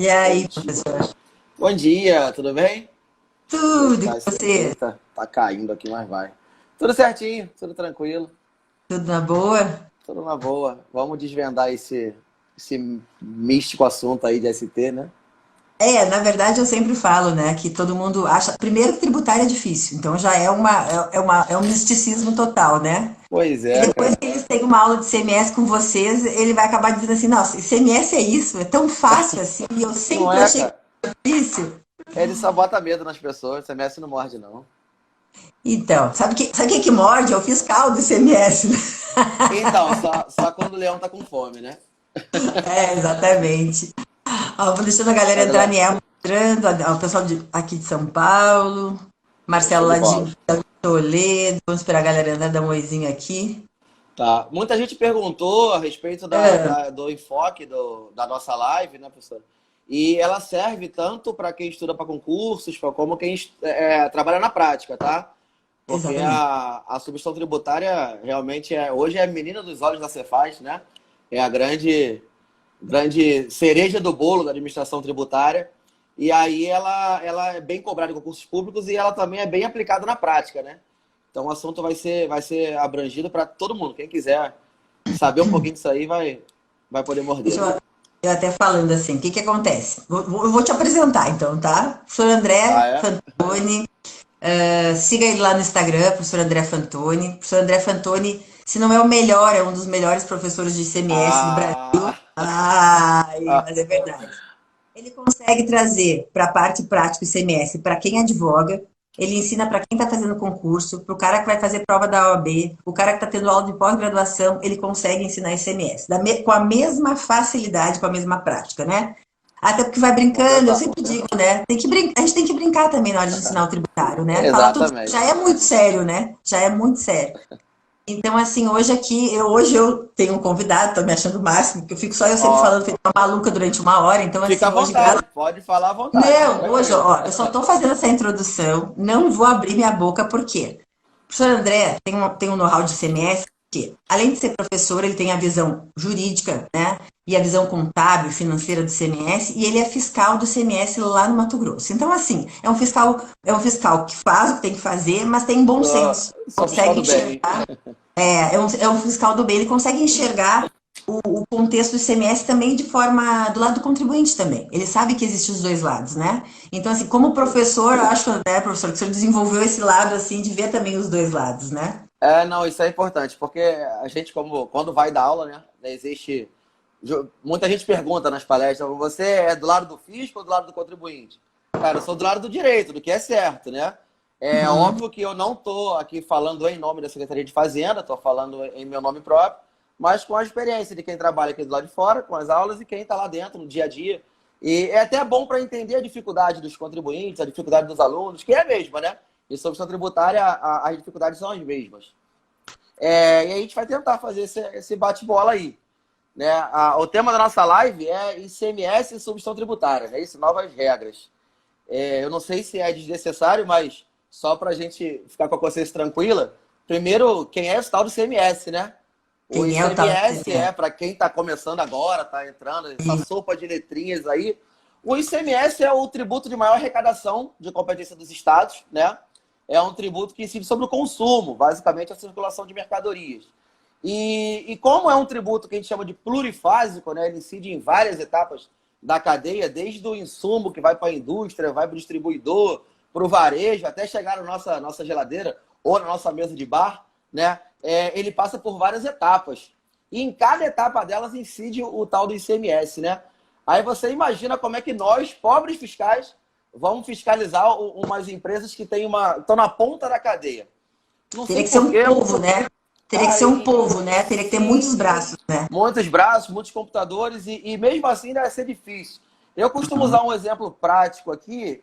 E Bom aí, dia. professor? Bom dia, tudo bem? Como é que Tudo tá com esse... você? Eita, tá caindo aqui, mas vai. Tudo certinho, tudo tranquilo, Tudo na boa? tudo na boa. Vamos desvendar esse místico assunto aí de ST, né? Na verdade eu sempre falo, né, que todo mundo acha, primeiro que tributário é difícil, então já é um misticismo total, né? Pois E é, depois cara. que eles têm uma aula de CMS com vocês, ele vai acabar dizendo assim, nossa, CMS é isso, é tão fácil assim, e eu Não sempre é, achei que cara. era difícil. Ele só bota medo nas pessoas, CMS não morde, não. Então, sabe o que morde? É o fiscal do CMS, né? Então, só quando o leão tá com fome, né? Exatamente. Ó, vou deixando a galera A entrar, galera, Niel entrando, o pessoal aqui de São Paulo, show Marcelo de lá de bola. Toledo, vamos esperar a galera andar, dar um oizinho aqui. Tá. Muita gente perguntou a respeito Ah, do enfoque da nossa live, né, professor? E ela serve tanto para quem estuda para concursos, como quem trabalha na prática, tá? Porque exatamente. a substituição tributária realmente hoje é a menina dos olhos da Cefaz, né? É a grande cereja do bolo da administração tributária. E aí ela é bem cobrada em concursos públicos e ela também é bem aplicada na prática, né? Então o assunto vai ser abrangido para todo mundo. Quem quiser saber um pouquinho disso aí vai poder Deixa morder. eu até falando assim, o que que acontece? Eu vou te apresentar então, tá? Professor Ah, André é? Fantoni, siga ele lá no Instagram, professor André Fantoni. Professor André Fantoni, se não é o melhor, é um dos melhores professores de ICMS do Brasil. Ah, Ai, mas é verdade. Ele consegue trazer para a parte prática do ICMS para quem advoga, ele ensina para quem está fazendo concurso, para o cara que vai fazer prova da OAB, o cara que está tendo aula de pós-graduação, ele consegue ensinar ICMS com a mesma facilidade, com a mesma prática, né? Até porque vai vou brincando, eu tentar. sempre digo, né? A gente tem que brincar também na hora de ensinar o tributário, né? Falar tudo já Exatamente. é muito sério, né? Já é muito sério. Então, assim, hoje eu tenho um convidado, tô me achando o máximo, porque eu fico só eu sempre Ó, falando, feito uma maluca durante uma hora. Então, fica à assim, hoje, vontade, pode falar à vontade, fica não, hoje, tranquilo. ó, eu só estou fazendo essa introdução, não vou abrir minha boca, por quê? O professor André tem um know-how de CMS, que, além de ser professor, ele tem a visão jurídica, né, e a visão contábil, financeira do CMS, e ele é fiscal do CMS lá no Mato Grosso. Então, assim, é um fiscal que faz o que tem que fazer, mas tem bom senso, Sou fiscal consegue do bem. enxergar, é um fiscal do bem, ele consegue enxergar o contexto do ICMS também de forma do lado do contribuinte também. Ele sabe que existem os dois lados, né? Então, assim, como professor, eu acho, né, professor, que o senhor desenvolveu esse lado, assim, de ver também os dois lados, né? Não, isso é importante, porque a gente, como quando vai dar aula, né? Existe. Muita gente pergunta nas palestras: você é do lado do fisco ou do lado do contribuinte? Cara, eu sou do lado do direito, do que é certo, né? É Uhum. óbvio que eu não estou aqui falando em nome da Secretaria de Fazenda, estou falando em meu nome próprio, mas com a experiência de quem trabalha aqui do lado de fora, com as aulas, e quem está lá dentro, no dia a dia. E é até bom para entender a dificuldade dos contribuintes, a dificuldade dos alunos, que é a mesma, né? E sobre a tributária, as dificuldades são as mesmas. E a gente vai tentar fazer esse bate-bola aí. Né? O tema da nossa live é ICMS e substituição tributária, né? Isso, novas regras. Eu não sei se é desnecessário, mas só para a gente ficar com a consciência tranquila, primeiro, quem é esse tal do ICMS, né? O Quem é o tal do ICMS CMS? para quem está começando agora, está entrando, essa sopa de letrinhas aí. O ICMS é o tributo de maior arrecadação de competência dos estados, né? É um tributo que incide sobre o consumo, basicamente a circulação de mercadorias. E como é um tributo que a gente chama de plurifásico, né? Ele incide em várias etapas da cadeia, desde o insumo que vai para a indústria, vai para o distribuidor, para o varejo, até chegar na nossa geladeira ou na nossa mesa de bar, né? Ele passa por várias etapas. E em cada etapa delas incide o tal do ICMS, né? Aí você imagina como é que nós, pobres fiscais, vamos fiscalizar umas empresas que estão na ponta da cadeia. Não Teria sei que ser por um quê. povo, né? Teria que Cara, ser um povo, né? Teria que ter muitos sim, braços, né? muitos braços, muitos computadores, e mesmo assim deve ser difícil. Eu costumo usar um exemplo prático aqui,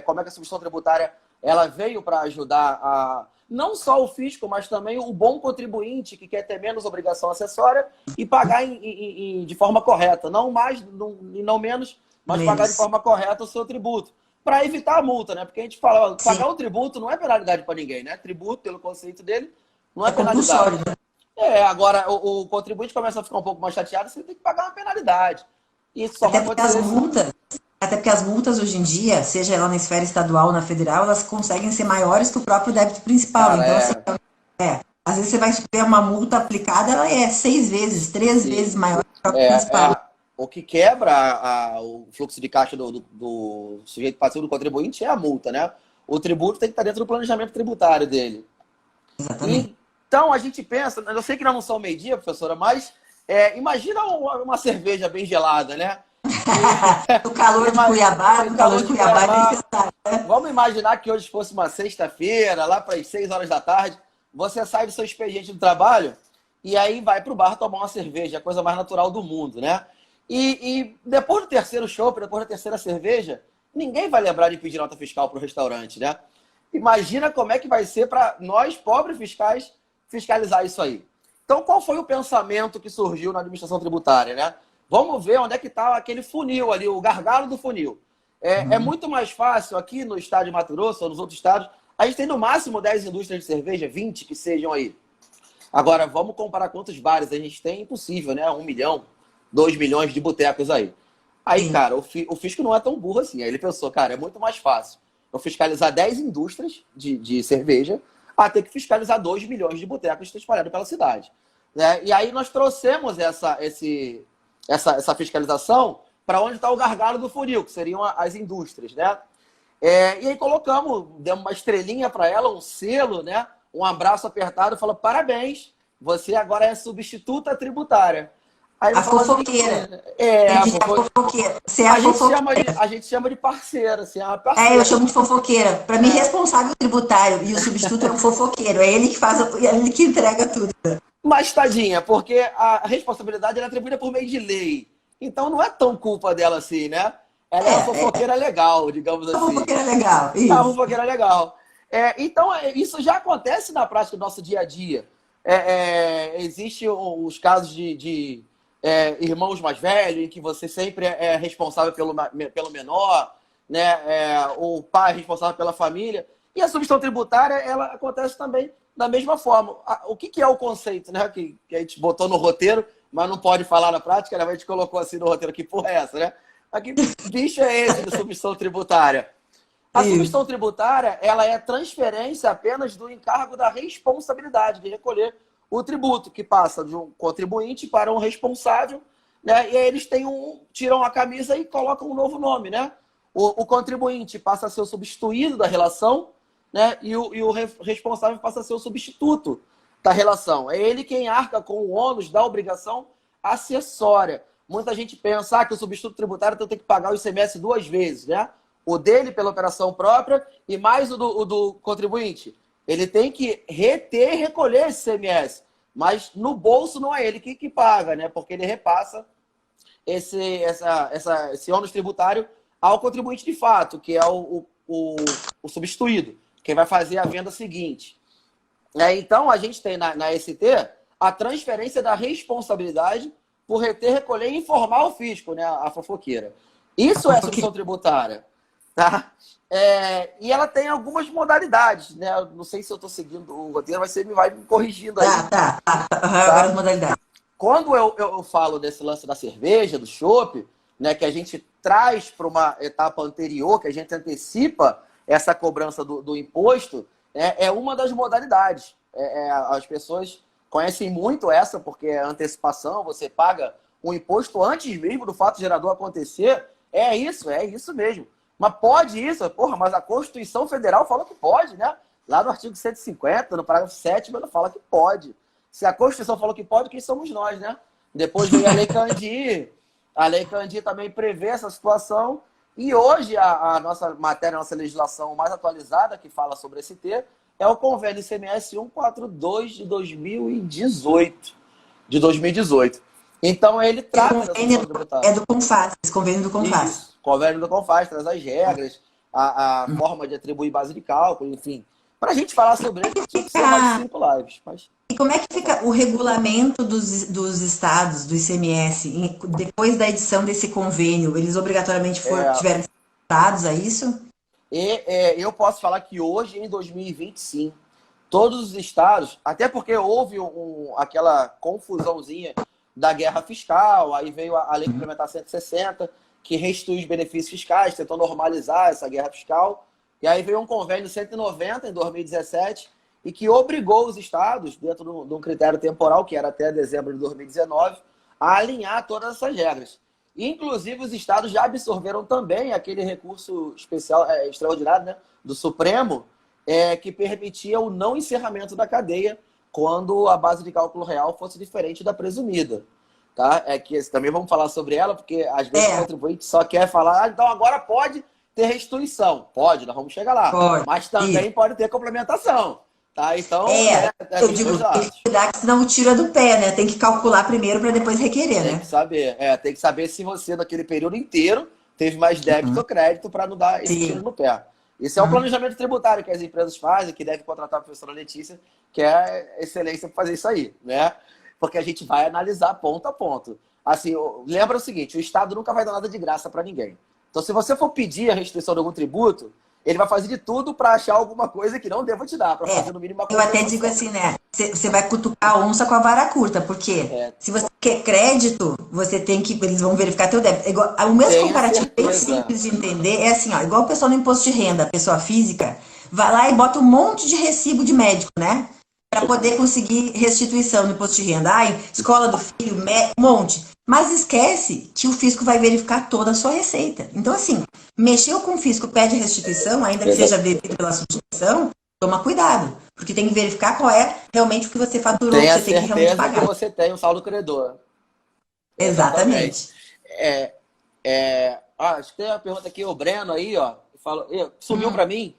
como é que a substituição tributária ela veio para ajudar não só o fisco, mas também o bom contribuinte que quer ter menos obrigação acessória e pagar de forma correta. Não mais e não menos, mas pagar de Menos. forma correta o seu tributo. Para evitar a multa, né? Porque a gente fala, ó, Sim, pagar o tributo não é penalidade para ninguém, né? Tributo, pelo conceito dele, não é é penalidade. compulsório, né? Agora o contribuinte começa a ficar um pouco mais chateado, você tem que pagar uma penalidade. E isso só vai acontecer assim. Até porque as multas hoje em dia, seja ela na esfera estadual ou na federal, elas conseguem ser maiores que o próprio débito principal. Cara, Então, assim, às vezes você vai ter uma multa aplicada, ela é 6 vezes, 3 vezes sim. maior que o próprio É, principal. o que quebra o fluxo de caixa do sujeito passivo do contribuinte é a multa, né? O tributo tem que estar dentro do planejamento tributário dele. Exatamente. Então, a gente pensa, eu sei que não são meio-dia, professora, mas imagina uma cerveja bem gelada, né? No calor de Cuiabá, No no calor calor de de Cuiabá é Cuiabá. necessário, né? Vamos imaginar que hoje fosse uma sexta-feira, lá para as 6 horas da tarde, você sai do seu expediente do trabalho e aí vai para o bar tomar uma cerveja, a coisa mais natural do mundo, né? E depois do terceiro chopp, depois da terceira cerveja, ninguém vai lembrar de pedir nota fiscal para o restaurante, né? Imagina como é que vai ser para nós, pobres fiscais, fiscalizar isso aí. Então, qual foi o pensamento que surgiu na administração tributária, né? Vamos ver onde é que está aquele funil ali, o gargalo do funil. É muito mais fácil aqui no estado de Mato Grosso ou nos outros estados. A gente tem no máximo 10 indústrias de cerveja, 20 que sejam aí. Agora, vamos comparar quantos bares a gente tem? Impossível, né? 1 milhão, 2 milhões de botecos aí. Aí, Sim. cara, o fisco não é tão burro assim. Aí ele pensou, cara, é muito mais fácil eu fiscalizar 10 indústrias de cerveja a ter que fiscalizar 2 milhões de botecos que estão espalhados pela cidade. Né? E aí nós trouxemos essa fiscalização para onde está o gargalo do funil, que seriam as indústrias, né? E aí colocamos, demos uma estrelinha para ela, um selo, né? Um abraço apertado, falou, parabéns, você agora é substituta tributária. Aí eu A falo assim, fofoqueira. a Entendi, a fofoqueira. Você é a fofoqueira. a gente chama de parceira, assim, é uma Eu parceira. chamo de fofoqueira. Para mim, responsável tributário e o substituto é um fofoqueiro. É ele que faz, é ele que entrega tudo. Mas, tadinha, porque a responsabilidade é atribuída por meio de lei. Então não é tão culpa dela assim, né? Ela é uma fofoqueira legal, digamos A assim. fofoqueira é legal. É uma Isso. fofoqueira legal. Então, isso já acontece na prática do nosso dia a dia. Existem os casos de irmãos mais velhos, em que você sempre é responsável pelo menor, né? O pai é responsável pela família. E a substituição tributária, ela acontece também da mesma forma. O que é o conceito, né? Que a gente botou no roteiro, mas não pode falar na prática, né? A gente colocou assim no roteiro, que porra é essa, né? Mas que bicho é esse de substituição tributária? A Isso. substituição tributária, ela é transferência apenas do encargo da responsabilidade de recolher o tributo, que passa de um contribuinte para um responsável, né? E aí eles tiram a camisa e colocam um novo nome, né? O contribuinte passa a ser o substituído da relação, né? E o responsável passa a ser o substituto da relação. É ele quem arca com o ônus da obrigação acessória. Muita gente pensa que o substituto tributário tem que pagar o ICMS 2 vezes, né? O dele pela operação própria e mais o do contribuinte. Ele tem que reter e recolher esse ICMS, mas no bolso não é ele que paga, né? Porque ele repassa esse ônus tributário ao contribuinte de fato, que é o substituído, quem vai fazer a venda seguinte. Então, a gente tem na ST a transferência da responsabilidade por reter, recolher e informar o fisco, né? A fofoqueira. Isso é substituição tributária. Tá? E ela tem algumas modalidades, né? Eu não sei se eu estou seguindo o roteiro, mas você vai me corrigindo aí. Tá. Agora as modalidades. Quando eu falo desse lance da cerveja, do chopp, né, que a gente traz para uma etapa anterior, que a gente antecipa essa cobrança do imposto, é uma das modalidades. As pessoas conhecem muito essa, porque é antecipação, você paga um imposto antes mesmo do fato gerador acontecer. É isso mesmo. Mas pode isso? Porra, mas a Constituição Federal fala que pode, né? Lá no artigo 150, no parágrafo 7º, ela fala que pode. Se a Constituição falou que pode, quem somos nós, né? Depois veio a Lei Candir. A Lei Candir também prevê essa situação. E hoje a nossa matéria, a nossa legislação mais atualizada, que fala sobre esse T, é o Convênio ICMS 142 de 2018. De 2018. Então, ele trata da substituição tributária. É do CONFAS, esse convênio do CONFAS. Isso. O convênio do CONFAS traz as regras, a forma de atribuir base de cálculo, enfim. Para a gente falar sobre ele, tinha que ser mais 5 lives. Mas... E como é que fica o regulamento dos estados, do ICMS, depois da edição desse convênio? Eles obrigatoriamente tiveram estados a isso? Eu posso falar que hoje, em 2020, sim. Todos os estados, até porque houve aquela confusãozinha da guerra fiscal, aí veio a Lei Complementar 160, que restitui os benefícios fiscais, tentou normalizar essa guerra fiscal. E aí veio um convênio 190 em 2017, e que obrigou os estados, dentro de um critério temporal, que era até dezembro de 2019, a alinhar todas essas regras. Inclusive, os estados já absorveram também aquele recurso especial, extraordinário, né, do Supremo, que permitia o não encerramento da cadeia quando a base de cálculo real fosse diferente da presumida. Tá? É que também vamos falar sobre ela, porque às vezes o contribuinte só quer falar, então agora pode ter restituição. Pode, nós vamos chegar lá. Pode. Mas também pode ter complementação. Tá? Então, eu digo, tem que cuidar que senão tira do pé, né? Tem que calcular primeiro para depois requerer, né? Tem que saber. Tem que saber se você, naquele período inteiro, teve mais débito ou crédito para não dar esse tiro no pé. Esse é o planejamento tributário que as empresas fazem, que deve contratar a professora Letícia, que é excelência para fazer isso aí, né? Porque a gente vai analisar ponto a ponto. Assim, lembra o seguinte, o Estado nunca vai dar nada de graça para ninguém. Então, se você for pedir a restituição de algum tributo, ele vai fazer de tudo para achar alguma coisa que não deva te dar, para fazer no mínimo uma Eu até digo assim, né? Você vai cutucar a onça com a vara curta, porque se você quer crédito, você tem que. Eles vão verificar teu débito. O mesmo comparativo bem simples de entender é assim, ó, igual o pessoal no imposto de renda, a pessoa física, vai lá e bota um monte de recibo de médico, né? Para poder conseguir restituição no imposto de renda. Ai, escola do filho, um monte. Mas esquece que o fisco vai verificar toda a sua receita. Então, assim, mexeu com o fisco, pede restituição, ainda que seja devido pela substituição, toma cuidado. Porque tem que verificar qual é realmente o que você faturou, que você tem que realmente pagar. Que você tem um saldo credor. Exatamente. Acho que tem uma pergunta aqui, o Breno aí, ó, falou, sumiu para mim.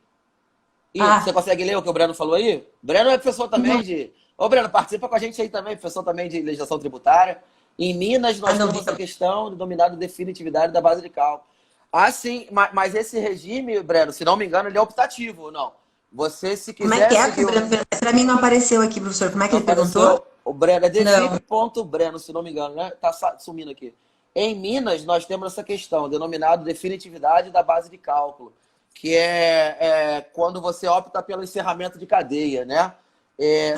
Você consegue ler o que o Breno falou aí? O Breno é professor também de... Ô, Breno, participa com a gente aí também, professor também de legislação tributária. Em Minas, nós temos a questão denominada definitividade da base de cálculo. Ah, sim, mas esse regime, Breno, se não me engano, ele é optativo, não? Você, se quiser... Como é que é? Para mim não apareceu aqui, professor. Como é que ele perguntou? O Breno é define.breno, se não me engano, né? Tá sumindo aqui. Em Minas, nós temos essa questão, denominada definitividade da base de cálculo, que é quando você opta pelo encerramento de cadeia, né?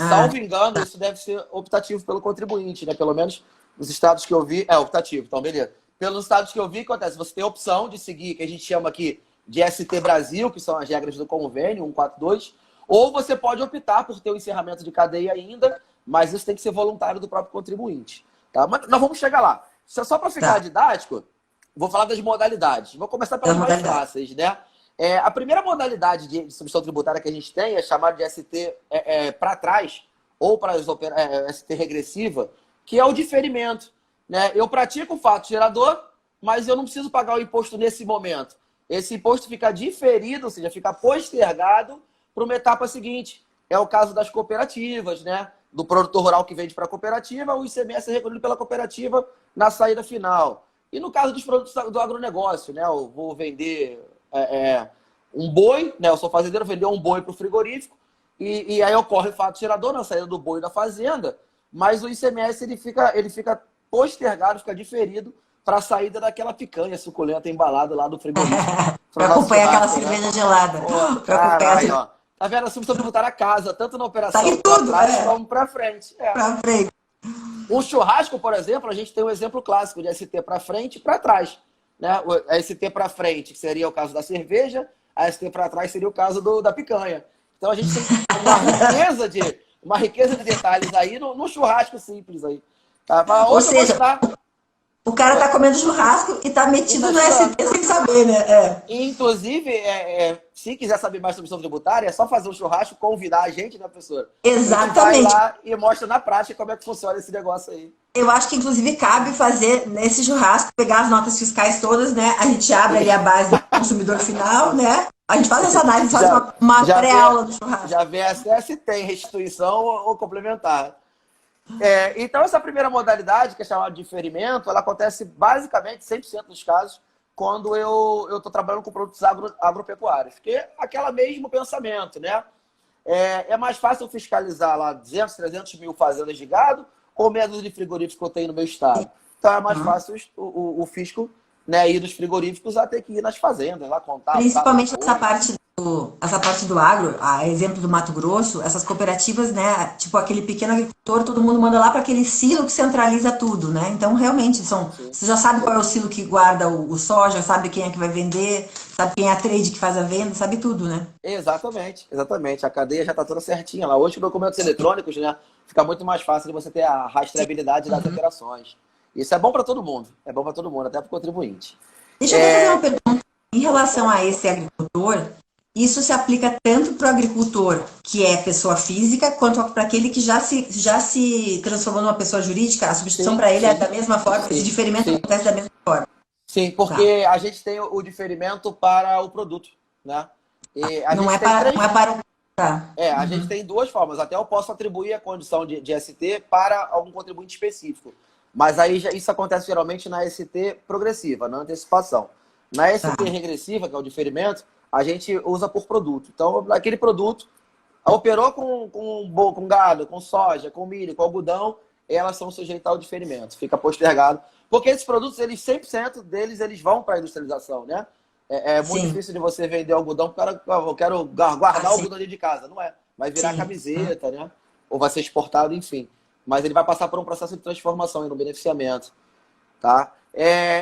Salvo engano, isso deve ser optativo pelo contribuinte, né? Pelo menos nos estados que eu vi, é optativo, então beleza. Pelos estados que eu vi, o que acontece? Você tem a opção de seguir, que a gente chama aqui de ST Brasil, que são as regras do convênio 142, ou você pode optar por ter o encerramento de cadeia ainda, mas isso tem que ser voluntário do próprio contribuinte. Tá? Mas nós vamos chegar lá. Só para ficar didático, vou falar das modalidades. Vou começar pelas mais fáceis, né? A primeira modalidade de substituição tributária que a gente tem é chamada de ST para trás, ou para ST regressiva, que é o diferimento. Né? Eu pratico o fato gerador, mas eu não preciso pagar o imposto nesse momento. Esse imposto fica diferido, ou seja, fica postergado para uma etapa seguinte. É o caso das cooperativas, né? Do produtor rural que vende para a cooperativa, o ICMS é recolhido pela cooperativa na saída final. E no caso dos produtos do agronegócio, né? Eu vou vender um boi, né? Eu sou fazendeiro, vender um boi para o frigorífico, e aí ocorre o fato gerador na saída do boi da fazenda, mas o ICMS ele fica postergado, fica diferido para a saída daquela picanha suculenta embalada lá do frigorífico. Para acompanhar aquela cerveja gelada. Caralho, ó. Tá vendo? A substituição tributária casa, tanto na operação para trás como para frente. Para frente. Um churrasco, por exemplo, a gente tem um exemplo clássico de ST para frente e para trás. Né? A ST para frente, que seria o caso da cerveja, a ST para trás seria o caso da picanha. Então a gente tem uma riqueza de detalhes aí no churrasco simples aí. Tá? Ou seja, o cara tá comendo churrasco e tá metido no ST sem saber, né? Inclusive, se quiser saber mais sobre substituição tributária, é só fazer um churrasco, convidar a gente, né, professora? Exatamente. A gente vai lá e mostra na prática como é que funciona esse negócio aí. Eu acho que, inclusive, cabe fazer nesse churrasco, pegar as notas fiscais todas, né? A gente abre ali a base do consumidor final, né? A gente faz essa análise, faz uma pré-aula do churrasco. Já vê se tem restituição ou complementar. Então, essa primeira modalidade, que é chamada de diferimento, ela acontece basicamente 100% dos casos quando eu estou trabalhando com produtos agropecuários. Porque é aquele mesmo pensamento, né? É mais fácil fiscalizar lá 200, 300 mil fazendas de gado ou menos de frigoríficos que eu tenho no meu estado. Então, é mais fácil o fisco né, ir dos frigoríficos a ter que ir nas fazendas, lá contar. Principalmente essa parte do agro, a exemplo do Mato Grosso, essas cooperativas, né? Tipo aquele pequeno agricultor, todo mundo manda lá para aquele silo que centraliza tudo, né? Então, realmente, Sim. você já sabe qual é o silo que guarda o soja, sabe quem é que vai vender, sabe quem é a trade que faz a venda, sabe tudo, né? Exatamente, exatamente. A cadeia já está toda certinha lá. Hoje, com documentos eletrônicos, né, fica muito mais fácil de você ter a rastreabilidade das operações. Isso é bom para todo mundo. É bom para todo mundo, até para o contribuinte. Deixa eu até fazer uma pergunta. Em relação a esse agricultor, isso se aplica tanto para o agricultor que é pessoa física, quanto para aquele que já se transformou numa pessoa jurídica? A substituição Sim, para ele é sim, da mesma forma? Esse sim, diferimento sim. acontece da mesma forma? Sim, Tá. porque a gente tem o diferimento para o produto, né? E a Não gente é tem para, três. não é para... Tá. A gente tem duas formas. Até eu posso atribuir a condição de ST para algum contribuinte específico. Mas aí isso acontece geralmente na ST progressiva, na antecipação. Na ST Tá. regressiva, que é o diferimento, a gente usa por produto. Então, aquele produto operou com gado, com soja, com milho, com algodão, elas são sujeitas ao diferimento. Fica postergado. Porque esses produtos, 100% deles, eles vão para a industrialização, né? É muito Sim. difícil de você vender algodão para o cara, eu quero guardar Sim. algodão dentro de casa. Não é. Vai virar Sim. camiseta, né? Ou vai ser exportado, enfim. Mas ele vai passar por um processo de transformação e no beneficiamento. Tá?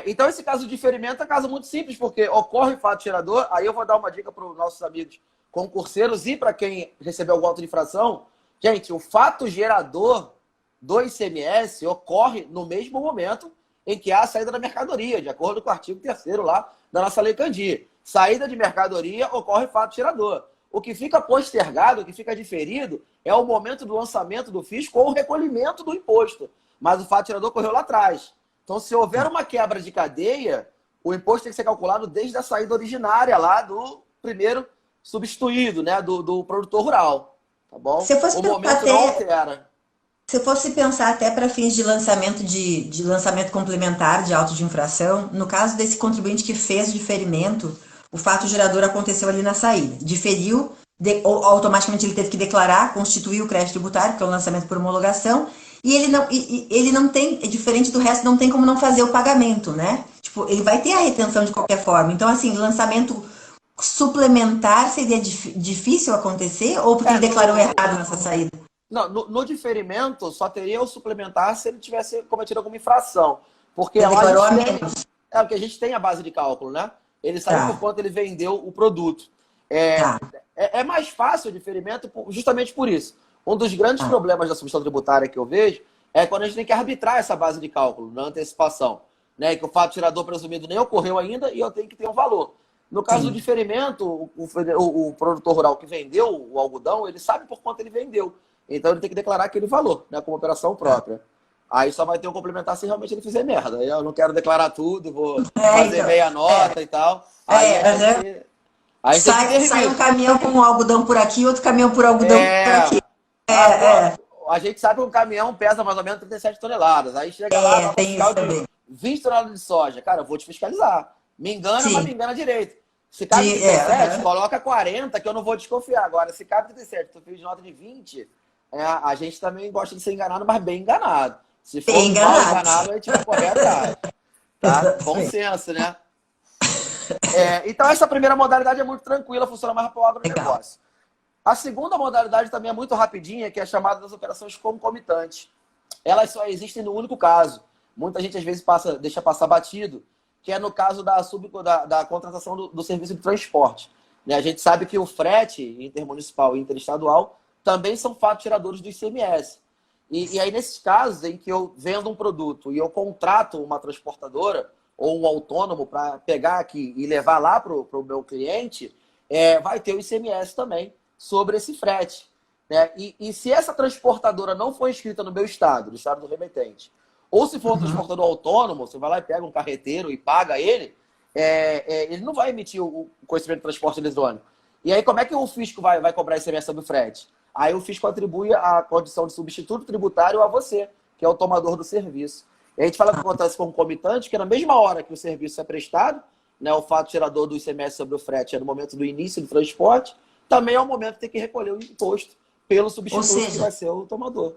Então, esse caso de diferimento é um caso muito simples, porque ocorre fato gerador. Aí eu vou dar uma dica para os nossos amigos concurseiros e para quem recebeu algum auto de infração. Gente, o fato gerador do ICMS ocorre no mesmo momento em que há a saída da mercadoria, de acordo com o artigo 3º lá da nossa Lei Candir. Saída de mercadoria ocorre fato gerador. O que fica postergado, o que fica diferido, é o momento do lançamento do fisco ou o recolhimento do imposto. Mas o fato gerador ocorreu lá atrás. Então, se houver uma quebra de cadeia, o imposto tem que ser calculado desde a saída originária lá do primeiro substituído, né, do produtor rural. Tá bom? O momento não altera. Se fosse pensar até para fins de lançamento de lançamento complementar de auto de infração, no caso desse contribuinte que fez o diferimento, o fato gerador aconteceu ali na saída. Diferiu, automaticamente ele teve que declarar, constituir o crédito tributário, que é o lançamento por homologação, e ele não tem, é diferente do resto, não tem como não fazer o pagamento, né? Tipo, ele vai ter a retenção de qualquer forma. Então, assim, lançamento suplementar seria difícil acontecer, ou porque ele declarou errado nessa saída? Não, no diferimento só teria o suplementar se ele tivesse cometido alguma infração. Porque Ele lá declarou a a gente menos. porque a gente tem a base de cálculo, né? Ele sabe por quanto ele vendeu o produto. Tá. É mais fácil o diferimento justamente por isso. Um dos grandes problemas da substituição tributária que eu vejo é quando a gente tem que arbitrar essa base de cálculo na antecipação. Né? Que o fato gerador presumido nem ocorreu ainda e eu tenho que ter um valor. No caso Sim. do diferimento, o produtor rural que vendeu o algodão, ele sabe por quanto ele vendeu. Então ele tem que declarar aquele valor, né, como operação própria. Aí só vai ter um complementar se realmente ele fizer merda. Eu não quero declarar tudo, vou fazer Então, meia nota e tal. Aí a gente tem que sai um caminhão com algodão por aqui, outro caminhão por algodão por aqui. A gente sabe que um caminhão pesa mais ou menos 37 toneladas. Aí chega lá, nota fiscal de 20 toneladas de soja. Cara, eu vou te fiscalizar. Me engana, mas me engana direito. Se cabe 37, coloca 40, que eu não vou desconfiar. Agora, se cabe 37, tu fez nota de 20, a gente também gosta de ser enganado, mas bem enganado. Se for mal enganado, a gente vai correr atrás. Tá? Bom senso, né? Então, essa primeira modalidade é muito tranquila, funciona mais para o agronegócio. A segunda modalidade também é muito rapidinha, que é chamada das operações concomitantes. Elas só existem no único caso. Muita gente, às vezes, deixa passar batido, que é no caso da contratação do serviço de transporte. A gente sabe que o frete intermunicipal e interestadual também são fatos geradores do ICMS. E aí, nesses casos em que eu vendo um produto e eu contrato uma transportadora ou um autônomo para pegar aqui e levar lá para o meu cliente, vai ter o ICMS também sobre esse frete. Né? E se essa transportadora não for inscrita no meu estado, do estado do remetente, ou se for um transportador autônomo, você vai lá e pega um carreteiro e paga ele, ele não vai emitir o conhecimento de transporte eletrônico. E aí, como é que o fisco vai cobrar ICMS sobre o frete? Aí o fisco atribui a condição de substituto tributário a você, que é o tomador do serviço. E a gente fala que acontece concomitante, que na mesma hora que o serviço é prestado, né, o fato gerador do ICMS sobre o frete é no momento do início do transporte, também é o momento que tem que recolher o imposto pelo Ou substituto que seja, vai ser o tomador.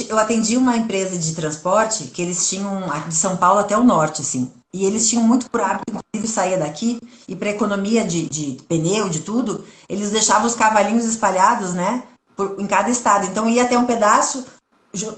eu atendi uma empresa de transporte que eles tinham de São Paulo até o norte, assim. E eles tinham muito por hábito, inclusive, saía daqui e para economia de pneu, de tudo, eles deixavam os cavalinhos espalhados, né, em cada estado. Então ia até um pedaço,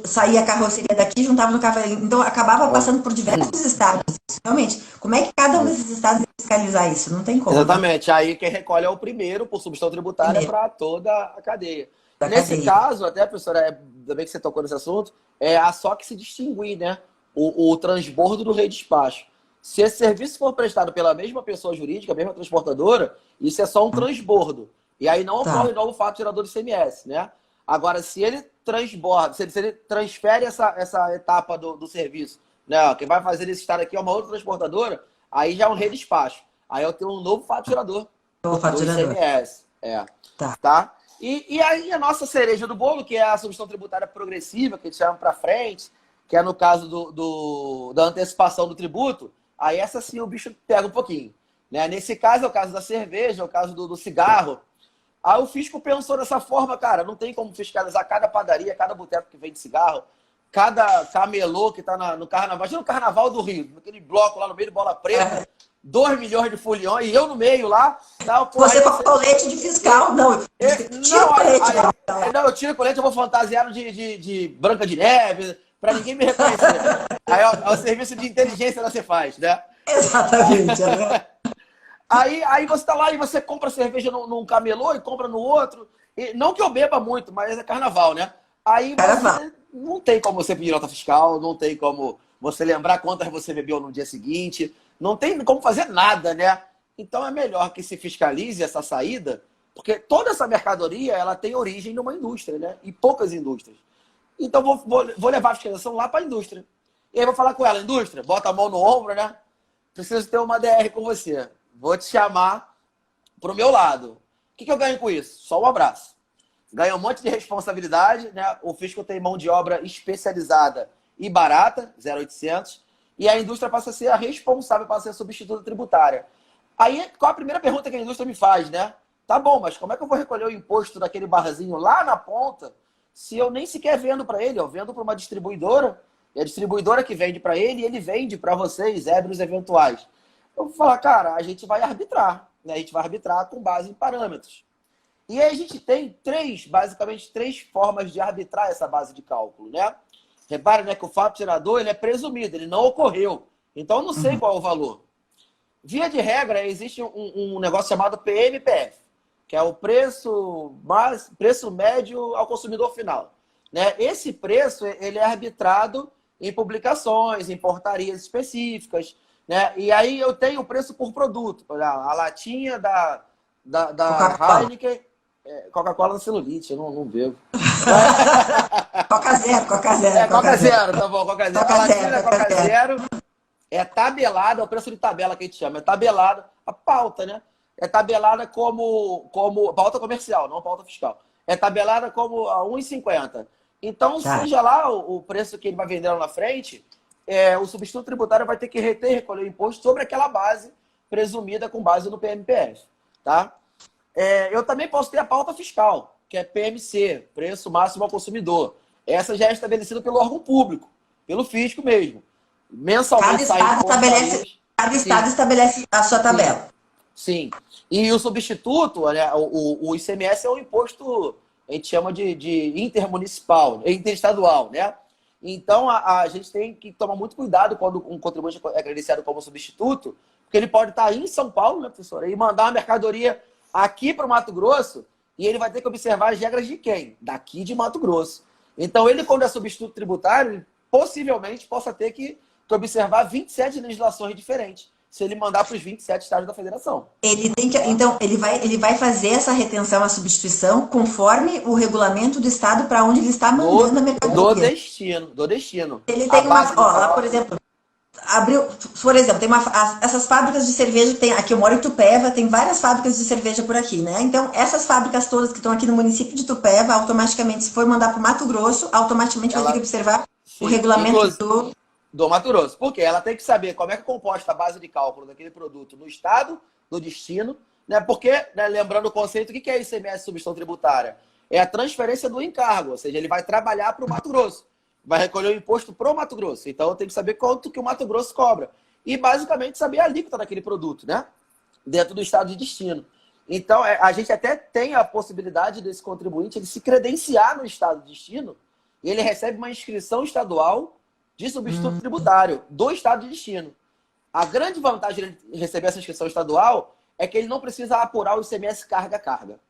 saía a carroceria daqui, juntava no cavalinho. Então acabava passando por diversos estados. Realmente, como é que cada um desses estados ia fiscalizar isso? Não tem como, né? Exatamente. Aí quem recolhe é o primeiro, por substituição tributária, Primeiro, para toda a cadeia. da Nesse cadeia. caso, até, professora, ainda bem que você tocou nesse assunto, é a só que se distinguir, né? O transbordo do redespacho. Se esse serviço for prestado pela mesma pessoa jurídica, a mesma transportadora, isso é só um transbordo. E aí não Tá. ocorre novo fato gerador de ICMS, né? Agora, se ele transborda, se ele transfere essa etapa do serviço, né? Quem vai fazer esse estar aqui é uma outra transportadora, aí já é um redespacho. Aí eu tenho um novo fato gerador Novo do faturador. ICMS. Tá. Tá? E aí a nossa cereja do bolo, que é a substituição tributária progressiva, que a gente chama para frente, que é no caso da antecipação do tributo, aí essa sim o bicho pega um pouquinho. Né? Nesse caso é o caso da cerveja, é o caso do cigarro. Aí o fisco pensou dessa forma, cara, não tem como fiscalizar cada padaria, cada boteco que vende cigarro, cada camelô que está no carnaval. Imagina o carnaval do Rio, aquele bloco lá no meio de Bola Preta, 2 milhões de foliões, e eu no meio lá. Tal, porra, Você com o colete de fiscal. Não, tira o colete. não, eu tiro o colete, eu vou fantasiado de Branca de Neve, para ninguém me reconhecer. Aí é o serviço de inteligência da Cefaz, né? Exatamente. Aí você tá lá e você compra cerveja num camelô e compra no outro. E não que eu beba muito, mas é carnaval, né? Aí Carnaval. você não tem como você pedir nota fiscal, não tem como você lembrar quantas você bebeu no dia seguinte, não tem como fazer nada, né? Então é melhor que se fiscalize essa saída, porque toda essa mercadoria ela tem origem numa indústria, né? E poucas indústrias. Então vou levar a fiscalização lá para a indústria. E aí vou falar com ela, indústria, bota a mão no ombro, né? Preciso ter uma DR com você. Vou te chamar pro meu lado. O que eu ganho com isso? Só um abraço. Ganha um monte de responsabilidade, né? O fisco tem mão de obra especializada e barata, 0,800, e a indústria passa a ser a responsável, passa a ser a substituta tributária. Aí, qual a primeira pergunta que a indústria me faz, né? Tá bom, mas como é que eu vou recolher o imposto daquele barzinho lá na ponta se eu nem sequer vendo para ele? Eu vendo para uma distribuidora, e a distribuidora que vende para ele, e ele vende para vocês, ébrios eventuais. Eu vou falar, cara, a gente vai arbitrar, né? A gente vai arbitrar com base em parâmetros. E aí a gente tem basicamente três formas de arbitrar essa base de cálculo, né? Repare, né, que o fato gerador ele é presumido, ele não ocorreu. Então eu não sei qual é o valor. Via de regra, existe um negócio chamado PMPF, que é o preço médio ao consumidor final. Né? Esse preço ele é arbitrado em publicações, em portarias específicas. Né? E aí eu tenho o preço por produto. A latinha da Heineken, Coca-Cola no celulite, eu não bebo. Coca zero. Coca zero, tá bom, Coca zero. Coca A latinha zero, da Coca Coca zero é tabelada, é o preço de tabela que a gente chama, é tabelado, a pauta, né? É tabelada como pauta comercial, não pauta fiscal. É tabelada como a 1,50. Então, seja lá o preço que ele vai vender lá na frente, o substituto tributário vai ter que reter e recolher o imposto sobre aquela base presumida com base no PMPF. Tá? Eu também posso ter a pauta fiscal, que é PMC, Preço Máximo ao Consumidor. Essa já é estabelecida pelo órgão público, pelo fisco mesmo. Mensalmente cada estado estabelece a sua tabela. Sim. E o substituto, né, o ICMS é um imposto, a gente chama de intermunicipal, interestadual, né? Então, a gente tem que tomar muito cuidado quando um contribuinte é credenciado como substituto, porque ele pode estar em São Paulo, né, professora, e mandar uma mercadoria aqui para o Mato Grosso, e ele vai ter que observar as regras de quem? Daqui de Mato Grosso. Então, ele, quando é substituto tributário, ele possivelmente possa ter que observar 27 legislações diferentes, se ele mandar para os 27 estados da federação. Então, ele vai fazer essa retenção, a substituição, conforme o regulamento do estado para onde ele está mandando a mercadoria. Do destino. Ele tem lá, por exemplo, tem essas fábricas de cerveja, aqui eu moro em Itupeva, tem várias fábricas de cerveja por aqui, né? Então, essas fábricas todas que estão aqui no município de Itupeva, automaticamente, se for mandar para o Mato Grosso, automaticamente vai ter que observar o regulamento do Mato Grosso. Porque ela tem que saber como é que é composta a base de cálculo daquele produto no estado, no destino, né? Porque, né, lembrando o conceito, o que é ICMS substituição tributária? é a transferência do encargo, ou seja, ele vai trabalhar para o Mato Grosso, vai recolher o imposto para o Mato Grosso. Então, eu tenho que saber quanto que o Mato Grosso cobra. E, basicamente, saber a alíquota daquele produto, né? Dentro do estado de destino. Então, a gente até tem a possibilidade desse contribuinte ele se credenciar no estado de destino e ele recebe uma inscrição estadual de substituto tributário do estado de destino. A grande vantagem de receber essa inscrição estadual é que ele não precisa apurar o ICMS carga a carga.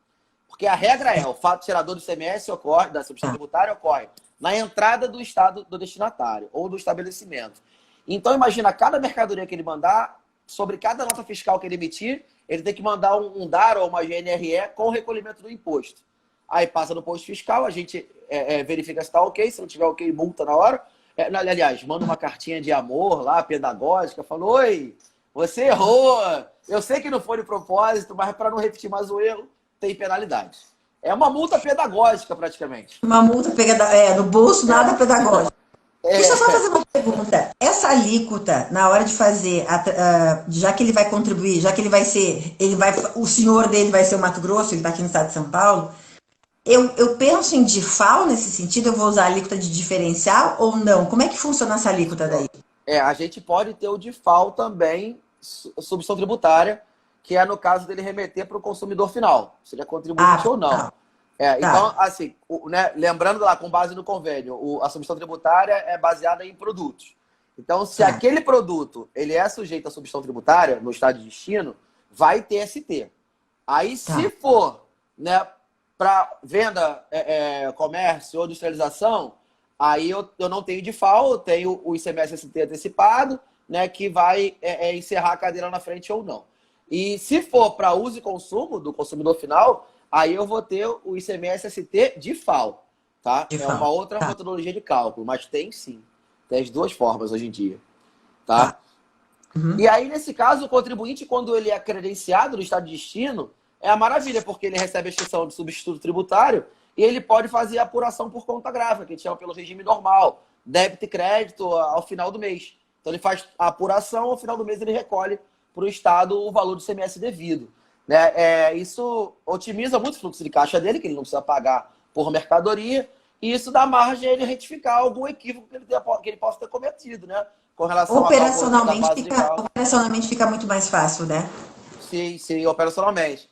Porque a regra é, o fato gerador do ICMS ocorre, da substituição tributária ocorre na entrada do estado do destinatário ou do estabelecimento. Então, imagina, cada mercadoria que ele mandar, sobre cada nota fiscal que ele emitir, ele tem que mandar um DAR ou uma GNRE com o recolhimento do imposto. Aí passa no posto fiscal, a gente verifica se está ok, se não tiver ok, multa na hora. Aliás, manda uma cartinha de amor lá, pedagógica, fala, oi, você errou, eu sei que não foi de propósito, mas para não repetir mais o erro, tem penalidade. É uma multa pedagógica, praticamente. Uma multa pegada no bolso, nada pedagógico. Deixa eu só fazer uma pergunta. Essa alíquota, na hora de fazer, já que ele vai contribuir, já que ele vai ser, o senhor dele vai ser o Mato Grosso, ele está aqui no estado de São Paulo, eu penso em DIFAL nesse sentido, eu vou usar a alíquota de diferencial ou não? Como é que funciona essa alíquota daí? A gente pode ter o DIFAL também, substituição tributária, que é no caso dele remeter para o consumidor final, se ele é contribuinte ou não. Tá. Então, assim, né, lembrando lá, com base no convênio, a substituição tributária é baseada em produtos. Então, se aquele produto ele é sujeito à substituição tributária no estado de destino, vai ter ST. Aí, se for, né, para venda, comércio ou industrialização, aí eu não tenho DIFAL, eu tenho o ICMS-ST antecipado, né, que vai encerrar a cadeira na frente ou não. E se for para uso e consumo do consumidor final, aí eu vou ter o ICMS-ST DIFAL, tá? É uma outra metodologia de cálculo, mas tem sim. Tem as duas formas hoje em dia, tá? E aí, nesse caso, o contribuinte, quando ele é credenciado no estado de destino, é a maravilha, porque ele recebe a extinção de substituto tributário e ele pode fazer a apuração por conta gráfica, que a gente chama pelo regime normal, débito e crédito ao final do mês. Então, ele faz a apuração, ao final do mês ele recolhe para o estado o valor do ICMS devido. Né? Isso otimiza muito o fluxo de caixa dele, que ele não precisa pagar por mercadoria, e isso dá margem a ele retificar algum equívoco que ele possa ter cometido, né? Com relação operacionalmente fica muito mais fácil, né? Sim, operacionalmente.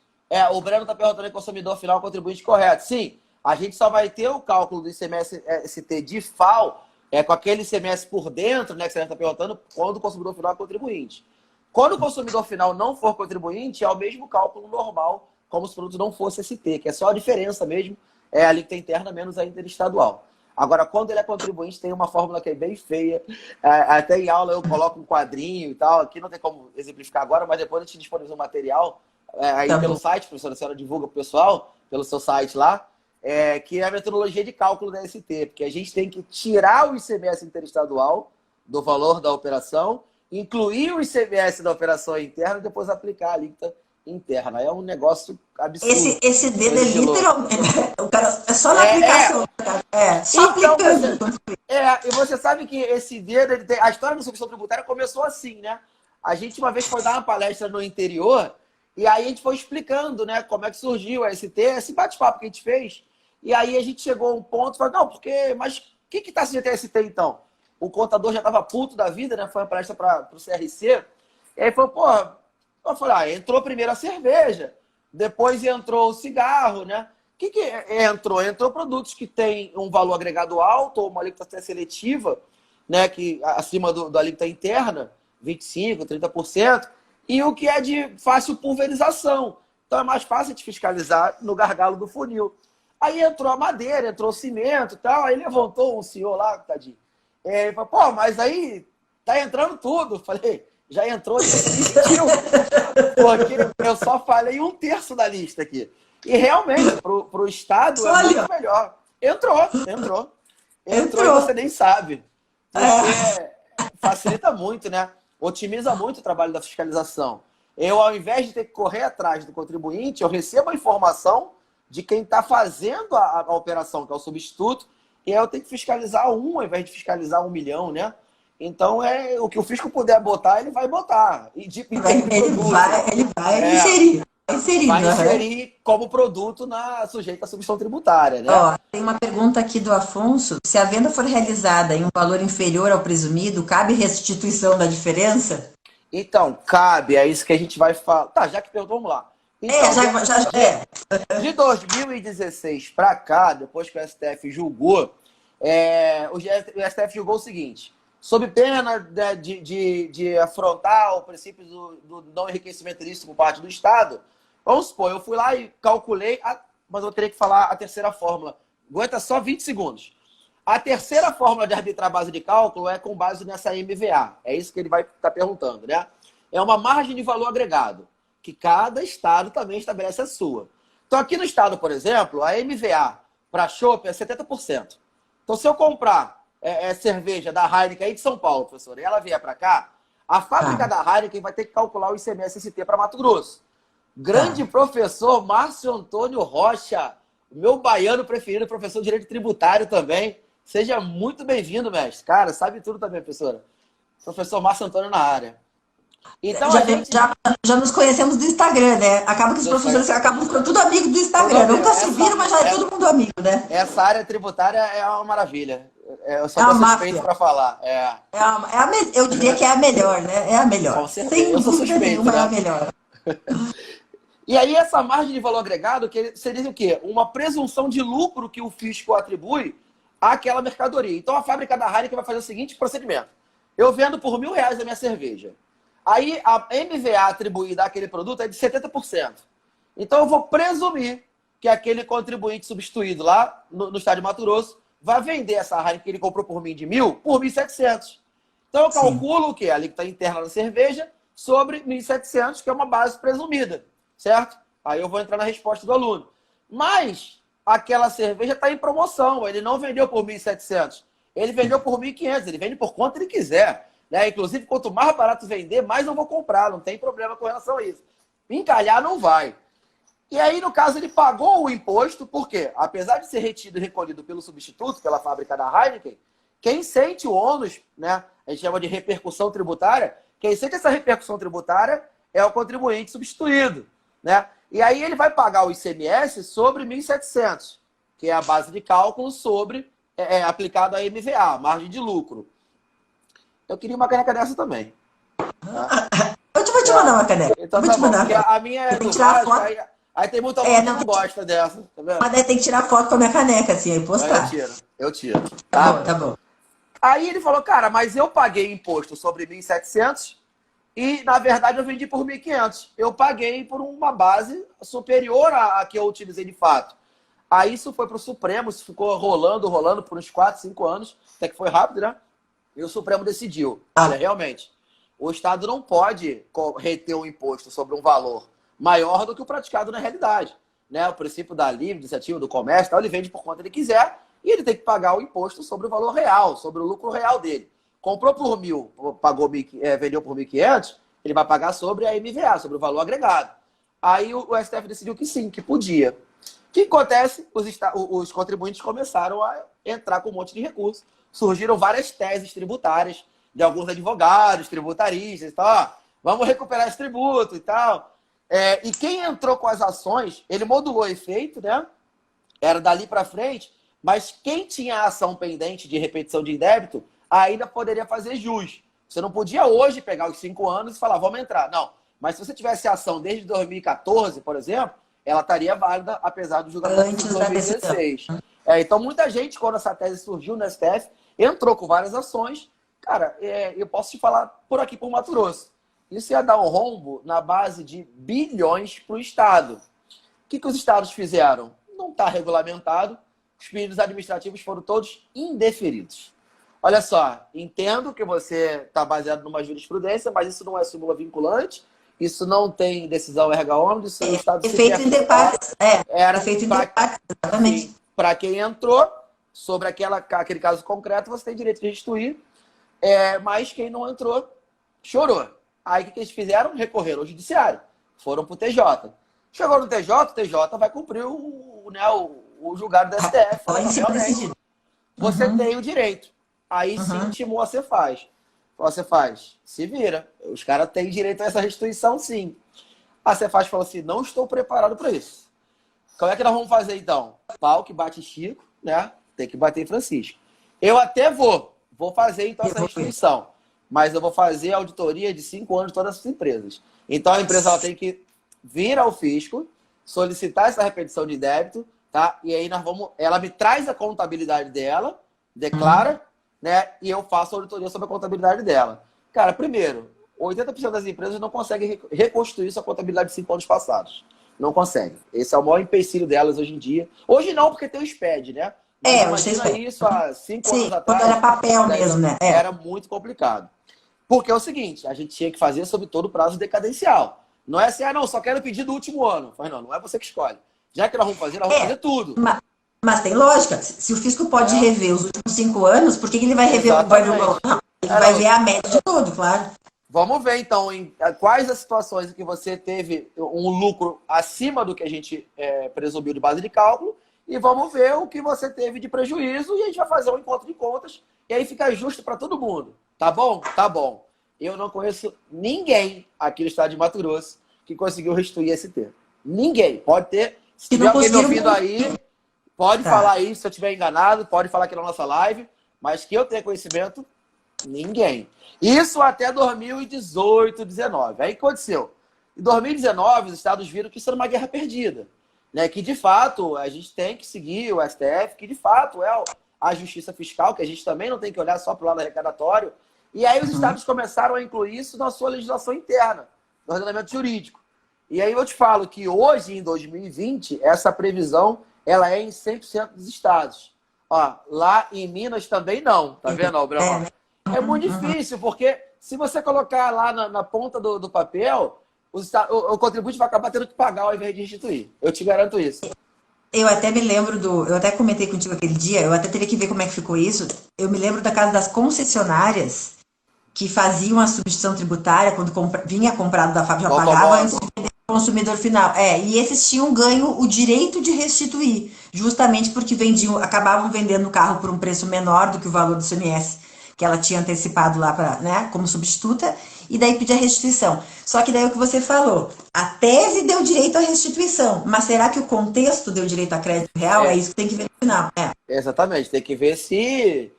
O Breno está perguntando em consumidor final contribuinte correto. Sim, a gente só vai ter o cálculo do ICMS-ST DIFAL com aquele ICMS por dentro, né, que você está perguntando, quando o consumidor final é contribuinte. Quando o consumidor final não for contribuinte, é o mesmo cálculo normal, como se o produto não fosse ST, que é só a diferença mesmo, é a alíquota interna menos a interestadual. Agora, quando ele é contribuinte, tem uma fórmula que é bem feia. Até em aula eu coloco um quadrinho e tal. Aqui não tem como exemplificar agora, mas depois a gente disponibiliza um material aí pelo site, professora, a senhora divulga para o pessoal, pelo seu site lá, que é a metodologia de cálculo da ST, porque a gente tem que tirar o ICMS interestadual do valor da operação, incluir o ICMS da operação interna e depois aplicar a alíquota interna. É um negócio absurdo. Esse dedo é literalmente... O cara, é só na aplicação. Só então, aplicando. E você sabe que esse dedo... A história da substituição tributária começou assim, né? A gente uma vez foi dar uma palestra no interior e aí a gente foi explicando, né, como é que surgiu a ST, esse bate-papo que a gente fez. E aí a gente chegou a um ponto e falou, não, mas o que está sujeito a ST então? O contador já estava puto da vida, né? Foi uma palestra para o CRC. E aí falou, eu falei, entrou primeiro a cerveja, depois entrou o cigarro, né? O que entrou? Entrou produtos que têm um valor agregado alto, ou uma alíquota até seletiva, né? Que acima da alíquota interna, 25%, 30%, e o que é de fácil pulverização. Então é mais fácil de fiscalizar no gargalo do funil. Aí entrou a madeira, entrou o cimento e tal, aí levantou um senhor lá, tadinho. Ele falou, mas aí tá entrando tudo. Falei, já entrou, já existiu. Porque eu só falei 1/3 da lista aqui. E realmente, pro Estado é muito melhor. Entrou e você nem sabe. Porque facilita muito, né? Otimiza muito o trabalho da fiscalização. Eu, ao invés de ter que correr atrás do contribuinte, eu recebo a informação de quem está fazendo a operação, que é o substituto, e aí eu tenho que fiscalizar ao invés de fiscalizar 1 milhão, né? Então, o que o fisco puder botar, ele vai botar. Ele vai inserir. inserido. vai inserir como produto sujeito à substituição tributária, né? Ó, tem uma pergunta aqui do Afonso. Se a venda for realizada em um valor inferior ao presumido, cabe restituição da diferença? Então, cabe, é isso que a gente vai falar. Tá, já que perguntou, vamos lá. Então, de 2016 para cá, depois que o STF julgou, o STF julgou o seguinte: sob pena de afrontar o princípio do não enriquecimento ilícito por parte do Estado, vamos supor, eu fui lá e calculei, mas eu teria que falar a terceira fórmula. Aguenta só 20 segundos. A terceira fórmula de arbitrar base de cálculo é com base nessa MVA. É isso que ele vai estar perguntando, né? É uma margem de valor agregado, que cada estado também estabelece a sua. Então, aqui no estado, por exemplo, a MVA para chopp é 70%. Então, se eu comprar cerveja da Heineken aí de São Paulo, professor, e ela vier para cá, a fábrica da Heineken vai ter que calcular o ICMS-ST para Mato Grosso. Grande professor Márcio Antônio Rocha, meu baiano preferido, professor de Direito Tributário também. Seja muito bem-vindo, mestre. Cara, sabe tudo também, professora. Professor Márcio Antônio na área. Então, já nos conhecemos do Instagram, né? Acaba que os professores acabam ficando tudo amigo do Instagram. Nunca se viram, mas já é todo mundo amigo, né? Essa área tributária é uma maravilha. Eu só tô suspeito para falar. Eu diria que é a melhor, né? É a melhor. Com certeza. Sem dúvida nenhuma, é a melhor. E aí, essa margem de valor agregado seria o quê? Uma presunção de lucro que o fisco atribui àquela mercadoria. Então, a fábrica da Heineken vai fazer o seguinte procedimento. Eu vendo por R$1.000 a minha cerveja. Aí, a MVA atribuída àquele produto é de 70%. Então, eu vou presumir que aquele contribuinte substituído lá no estado de Mato Grosso vai vender essa Heineken que ele comprou por mim de 1.000 por 1.700. Então, eu calculo o quê? A alíquota interna da cerveja sobre 1.700, que é uma base presumida, certo? Aí eu vou entrar na resposta do aluno. Mas aquela cerveja está em promoção. Ele não vendeu por 1.700. Ele vendeu por 1.500. Ele vende por quanto ele quiser. Né? Inclusive, quanto mais barato vender, mais eu vou comprar. Não tem problema com relação a isso. Encalhar não vai. E aí, no caso, ele pagou o imposto, por quê? Apesar de ser retido e recolhido pelo substituto, pela fábrica da Heineken, quem sente o ônus, né? A gente chama de repercussão tributária, quem sente essa repercussão tributária é o contribuinte substituído, né? E aí ele vai pagar o ICMS sobre 1.700, que é a base de cálculo sobre aplicado a MVA, margem de lucro. Eu queria uma caneca dessa também. Tá? Eu vou te mandar uma caneca. Então tá bom, porque a minha é do baixo, aí tem muita gente que não gosta dessa, tá vendo? Mas daí tem que tirar foto com a minha caneca, assim, aí postar. Eu tiro. Tá bom. Aí ele falou, cara, mas eu paguei imposto sobre 1.700 e, na verdade, eu vendi por 1.500. Eu paguei por uma base superior à que eu utilizei de fato. Aí isso foi para o Supremo, isso ficou rolando por uns 4, 5 anos, até que foi rápido, né? E o Supremo decidiu, olha, realmente, o Estado não pode reter um imposto sobre um valor maior do que o praticado na realidade. Né? O princípio da livre iniciativa, do comércio, ele vende por quanto ele quiser e ele tem que pagar o imposto sobre o valor real, sobre o lucro real dele. Comprou por 1.000, vendeu por 1.500, ele vai pagar sobre a MVA, sobre o valor agregado. Aí o STF decidiu que sim, que podia. O que acontece? Os contribuintes começaram a entrar com um monte de recursos. Surgiram várias teses tributárias de alguns advogados, tributaristas e tal. Vamos recuperar esse tributo e tal. E quem entrou com as ações, ele modulou o efeito, né? Era dali para frente, mas quem tinha a ação pendente de repetição de débito ainda poderia fazer jus. Você não podia hoje pegar os 5 anos e falar, vamos entrar. Não. Mas se você tivesse ação desde 2014, por exemplo, ela estaria válida, apesar do julgamento de 2016. Então, muita gente, quando essa tese surgiu no STF, entrou com várias ações. Cara, eu posso te falar por aqui, por Mato Grosso. Isso ia dar um rombo na base de bilhões para o Estado. O que os estados fizeram? Não está regulamentado. Os pedidos administrativos foram todos indeferidos. Olha só, entendo que você está baseado numa jurisprudência, mas isso não é súmula vinculante, isso não tem decisão erga omnes, isso é o Estado efeito interpartes. Era efeito interpartes, exatamente. Para quem entrou, sobre aquele caso concreto, você tem direito de restituir, mas quem não entrou, chorou. Aí o que eles fizeram? Recorreram ao judiciário. Foram para o TJ. Chegou no TJ, o TJ vai cumprir o julgado do STF. Realmente, você tem o direito. Aí sim, intimou a Cefaz. A Cefaz, se vira. Os caras têm direito a essa restituição, sim. A Cefaz falou assim, não estou preparado para isso. Como é que nós vamos fazer, então? Pau que bate Chico, né? Tem que bater em Francisco. Eu até vou fazer, então, essa restituição. Mas eu vou fazer a auditoria de 5 anos de todas as empresas. Então, a empresa ela tem que vir ao fisco, solicitar essa repetição de débito, tá? E aí ela me traz a contabilidade dela, declara, né? E eu faço a auditoria sobre a contabilidade dela. Cara, primeiro, 80% das empresas não conseguem reconstruir sua contabilidade de 5 anos passados. Não conseguem. Esse é o maior empecilho delas hoje em dia. Hoje não, porque tem o SPED, né? Mas imagina isso há 5 anos atrás. Quando era papel mesmo, né? Era muito complicado. Porque é o seguinte, a gente tinha que fazer sobre todo o prazo decadencial. Não é assim, não, só quero pedir do último ano. Mas não é você que escolhe. Já que nós vamos fazer tudo. Mas tem lógica. Se o fisco pode rever os últimos 5 anos, por que ele vai rever ele vai ver a média de tudo, claro. Vamos ver, então, quais as situações em que você teve um lucro acima do que a gente presumiu de base de cálculo e vamos ver o que você teve de prejuízo e a gente vai fazer um encontro de contas e aí fica justo para todo mundo. Tá bom? Tá bom. Eu não conheço ninguém aqui no estado de Mato Grosso que conseguiu restituir esse termo. Ninguém. Pode ter. Se tiver alguém me ouvindo aí, pode falar aí se eu estiver enganado, pode falar aqui na nossa live, mas que eu tenha conhecimento, ninguém. Isso até 2018, 2019. Aí o que aconteceu? Em 2019, os estados viram que isso era uma guerra perdida. Né? Que, de fato, a gente tem que seguir o STF, que, de fato, é a justiça fiscal, que a gente também não tem que olhar só para o lado arrecadatório. E aí os estados começaram a incluir isso na sua legislação interna, no ordenamento jurídico. E aí eu te falo que hoje, em 2020, essa previsão ela é em 100% dos estados. Ó, lá em Minas também não. Tá vendo, Albrão? É muito difícil, porque se você colocar lá na ponta do papel, o contribuinte vai acabar tendo que pagar ao invés de restituir. Eu te garanto isso. Eu até me lembro eu até comentei contigo aquele dia, eu até teria que ver como é que ficou isso. Eu me lembro da casa das concessionárias que faziam a substituição tributária quando vinha comprado da fábrica, já pagava antes de vender ao consumidor final. E esses tinham ganho o direito de restituir, justamente porque acabavam vendendo o carro por um preço menor do que o valor do ICMS que ela tinha antecipado lá né, como substituta, e daí pedir a restituição. Só que daí o que você falou, a tese deu direito à restituição, mas será que o contexto deu direito a crédito real? É isso que tem que ver no final. Exatamente, tem que ver se,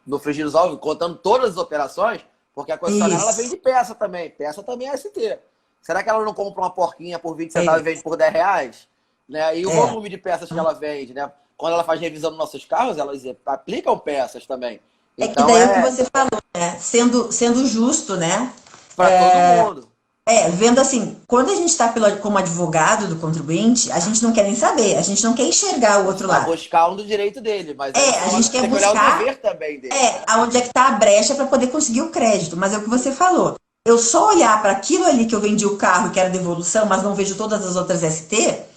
no frigir dos ovos, contando todas as operações, porque a concessionária ela vende peça também é ST. Será que ela não compra uma porquinha por 20 centavos e vende por 10 reais? Né? E o volume de peças que ela vende, né? Quando ela faz revisão nos nossos carros, elas aplicam peças também. Então, que daí o que você falou, né? Sendo justo, né? Para todo mundo. Vendo assim, quando a gente está como advogado do contribuinte, a gente não quer nem saber, a gente não quer enxergar o outro lado. Buscar um do direito dele, mas a gente quer buscar o dever também dele. Aonde é que está a brecha para poder conseguir o crédito. Mas é o que você falou. Eu só olhar para aquilo ali que eu vendi o carro, que era devolução, mas não vejo todas as outras ST.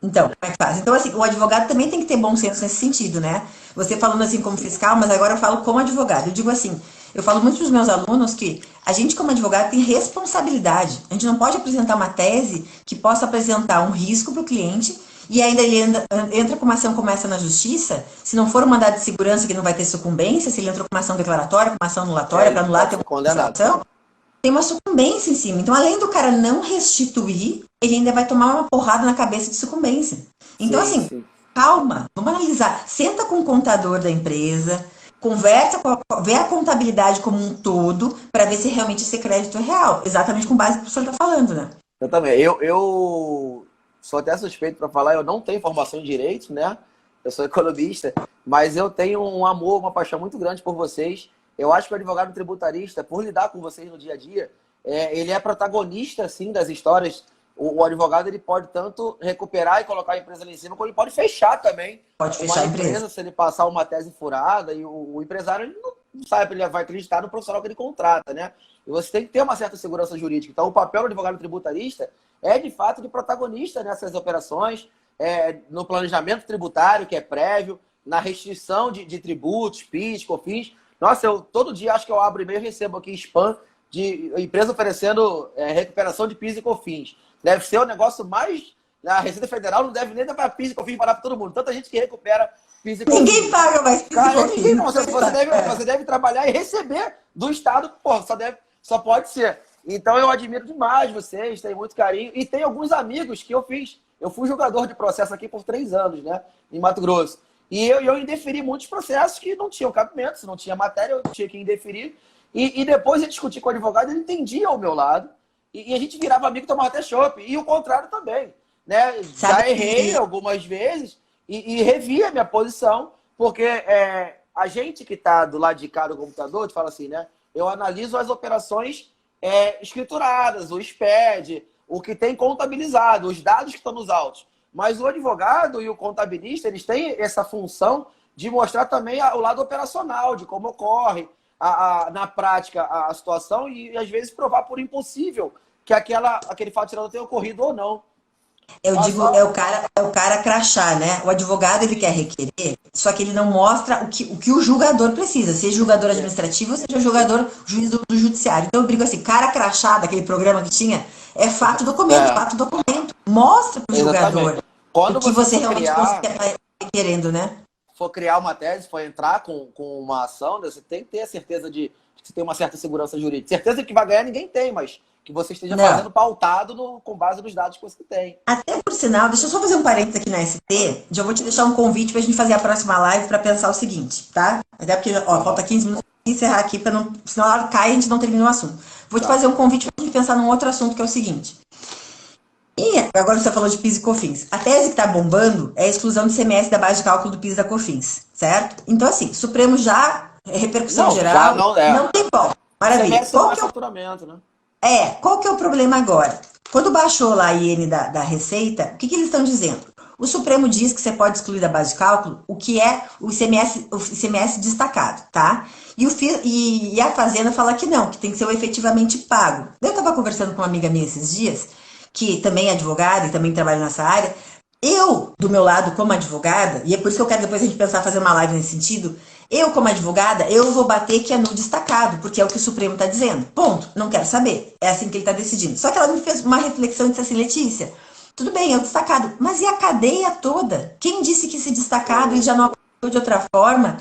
Então, como é que faz? Então, assim, o advogado também tem que ter bom senso nesse sentido, né? Você falando assim como fiscal, mas agora eu falo como advogado. Eu digo assim, eu falo muito para os meus alunos que a gente como advogado tem responsabilidade. A gente não pode apresentar uma tese que possa apresentar um risco para o cliente e ainda ele entra com uma ação como essa na justiça, se não for um mandado de segurança que não vai ter sucumbência, se ele entrou com uma ação declaratória, com uma ação anulatória, para anular ter uma condenação, tem uma sucumbência em cima. Então, além do cara não restituir, ele ainda vai tomar uma porrada na cabeça de sucumbência. Então, calma, vamos analisar. Senta com o contador da empresa, conversa, vê a contabilidade como um todo, para ver se realmente esse crédito é real. Exatamente com base no que o senhor está falando, né? Eu também. Eu sou até suspeito para falar, eu não tenho formação em direito, né? Eu sou economista, mas eu tenho um amor, uma paixão muito grande por vocês. Eu acho que o advogado tributarista, por lidar com vocês no dia a dia, ele é protagonista, assim, das histórias. O advogado, ele pode tanto recuperar e colocar a empresa ali em cima, como ele pode fechar também. Pode fechar a empresa. Se ele passar uma tese furada, e o empresário ele não sabe, ele vai acreditar no profissional que ele contrata, né? E você tem que ter uma certa segurança jurídica. Então, o papel do advogado tributarista é, de fato, de protagonista nessas operações, no planejamento tributário, que é prévio, na restrição de tributos, PIS, COFINS. Nossa, eu todo dia acho que eu abro e-mail e recebo aqui spam de empresa oferecendo recuperação de PIS e COFINS. Deve ser o negócio mais... A Receita Federal não deve nem dar para PIS e COFINS parar para todo mundo. Tanta gente que recupera PIS e COFINS. Ninguém paga mais PIS e COFINS. Ninguém, você deve trabalhar e receber do Estado, pô, só pode ser. Então eu admiro demais vocês, tenho muito carinho. E tem alguns amigos que eu fiz. Eu fui jogador de processo aqui por 3 anos, né? Em Mato Grosso. E eu indeferi muitos processos que não tinham cabimento, se não tinha matéria, eu tinha que indeferir. E depois eu discuti com o advogado, ele entendia o meu lado. E a gente virava amigo, tomava até chopp. E o contrário também, né? Já errei algumas vezes e revi a minha posição, porque a gente que está do lado de cá do computador, te fala assim, né? Eu analiso as operações escrituradas, o SPED, o que tem contabilizado, os dados que estão nos autos. Mas o advogado e o contabilista, eles têm essa função de mostrar também o lado operacional, de como ocorre na prática a situação e, às vezes, provar por impossível que aquele fato tirado tenha ocorrido ou não. Eu digo, é o cara crachá, né? O advogado, ele quer requerer, só que ele não mostra o que o julgador precisa, seja julgador administrativo ou seja julgador juiz do judiciário. Então eu brigo assim, cara crachá daquele programa que tinha, é fato documento. Mostra pro julgador Quando o que você realmente está querendo, né? For criar uma tese, for entrar com uma ação, você tem que ter a certeza de que você tem uma certa segurança jurídica. Certeza que vai ganhar ninguém tem, mas que você esteja fazendo pautado com base nos dados que você tem. Até por sinal, deixa eu só fazer um parênteses aqui na ST, já vou te deixar um convite pra gente fazer a próxima live para pensar o seguinte, tá? Até porque, falta 15 minutos para encerrar aqui, senão ela cai e a gente não termina o assunto. Vou te fazer um convite pra gente pensar num outro assunto, que é o seguinte. E agora você falou de PIS e COFINS. A tese que está bombando é a exclusão do ICMS da base de cálculo do PIS e da COFINS, certo? Então, assim, Supremo já, repercussão geral, não tem como. Maravilha. Qual que é o faturamento, né? Qual que é o problema agora? Quando baixou lá a IN da Receita, o que eles estão dizendo? O Supremo diz que você pode excluir da base de cálculo o que é o ICMS destacado, tá? E a Fazenda fala que não, que tem que ser o efetivamente pago. Eu estava conversando com uma amiga minha esses dias, que também é advogada e também trabalha nessa área. Eu, do meu lado, como advogada, e é por isso que eu quero depois a gente pensar fazer uma live nesse sentido, eu, como advogada, eu vou bater que é no destacado, porque é o que o Supremo está dizendo. Ponto. Não quero saber. É assim que ele está decidindo. Só que ela me fez uma reflexão e disse assim, Letícia, tudo bem, é o destacado, mas e a cadeia toda? Quem disse que esse destacado ele já não aplicou de outra forma?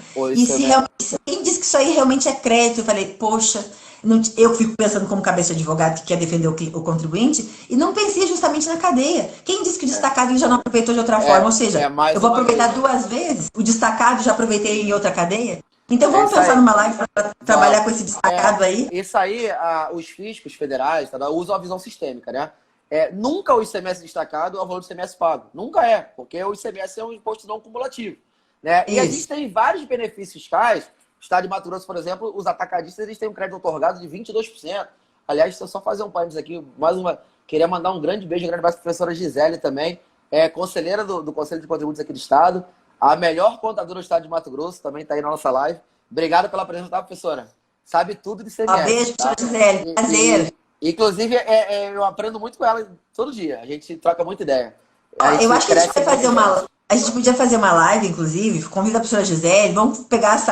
Quem disse que isso aí realmente é crédito? Eu falei, poxa, eu fico pensando como cabeça de advogado que quer defender o contribuinte e não pensei justamente na cadeia. Quem disse que o destacado ele já não aproveitou de outra forma? Ou seja, eu vou aproveitar 2 vezes, o destacado já aproveitei em outra cadeia? Então vamos pensar numa live para trabalhar com esse destacado aí? Isso aí, os fiscos federais usam a visão sistêmica, né? Nunca o ICMS destacado é o valor do ICMS pago. Nunca é, porque o ICMS é um imposto não cumulativo. Né? E a gente tem vários benefícios fiscais. O estado de Mato Grosso, por exemplo, os atacadistas eles têm um crédito otorgado de 22%. Aliás, deixa eu só fazer um parênteses aqui. Queria mandar um grande beijo, um grande abraço para a professora Gisele também, conselheira do Conselho de Contributos aqui do estado. A melhor contadora do estado de Mato Grosso, também está aí na nossa live. Obrigado pela presença, tá, professora? Sabe tudo de ICMS. Beijo, professora Gisele. Prazer. Inclusive, eu aprendo muito com ela todo dia. A gente troca muita ideia. Eu acho que a gente vai fazer a gente podia fazer uma live, inclusive, convida a professora Gisele, vamos pegar esse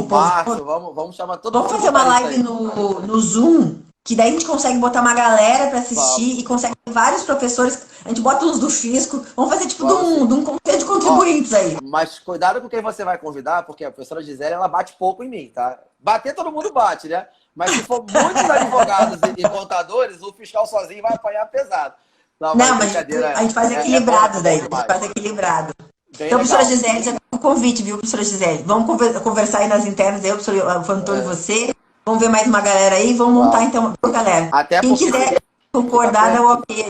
povo. Vamos chamar todo mundo. Vamos fazer uma live no Zoom, que daí a gente consegue botar uma galera para assistir e consegue vários professores, a gente bota uns do fisco, vamos fazer tipo de um conselho de contribuintes aí. Mas cuidado com quem você vai convidar, porque a professora Gisele, ela bate pouco em mim, tá? Bater todo mundo bate, né? Mas se for muitos advogados e contadores, o fiscal sozinho vai apanhar pesado. Não, mas a gente faz equilibrado daí. A gente faz equilibrado. Então, professora Gisele, já tem um convite, viu, professora Gisele? Vamos conversar aí nas internas, eu, o Antônio e você. Vamos ver mais uma galera aí, vamos montar então, galera. Quem quiser concordar, dá o ok.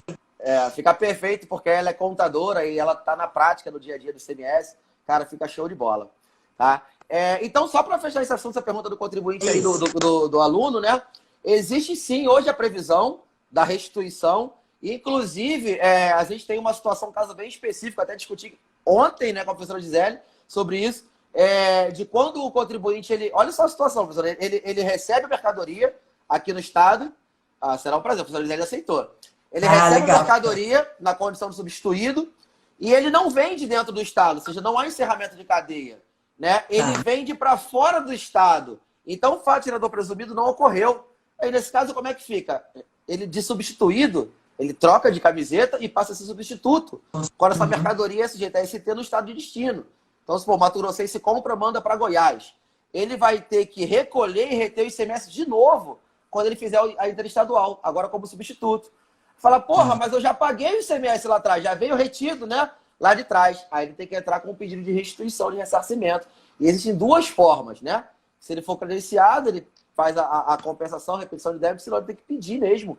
Fica perfeito, porque ela é contadora e ela tá na prática no dia a dia do ICMS. Cara, fica show de bola. Tá? Então, só para fechar esse assunto, essa pergunta do contribuinte aí, do aluno, né? Existe sim hoje a previsão da restituição. Inclusive, a gente tem uma situação, um caso bem específico, até discuti ontem, né, com a professora Gisele sobre isso, de quando o contribuinte, olha só a situação, professora, ele recebe a mercadoria aqui no estado, será um prazer, a professora Gisele aceitou. Ele recebe a mercadoria na condição de substituído e ele não vende dentro do estado, ou seja, não há encerramento de cadeia. Né? Ele vende para fora do estado. Então, o fato tirador presumido não ocorreu. Aí, nesse caso, como é que fica? Ele de substituído, ele troca de camiseta e passa a ser substituto. Quando essa mercadoria é sujeita a ST no estado de destino. Então, se for Mato Grossense compra, manda para Goiás. Ele vai ter que recolher e reter o ICMS de novo quando ele fizer a interestadual, agora como substituto. Fala, porra, mas eu já paguei o ICMS lá atrás, já veio retido, né? Lá de trás. Aí ele tem que entrar com um pedido de restituição, de ressarcimento. E existem duas formas, né? Se ele for credenciado, ele faz a compensação, a repetição de débito, senão ele tem que pedir mesmo.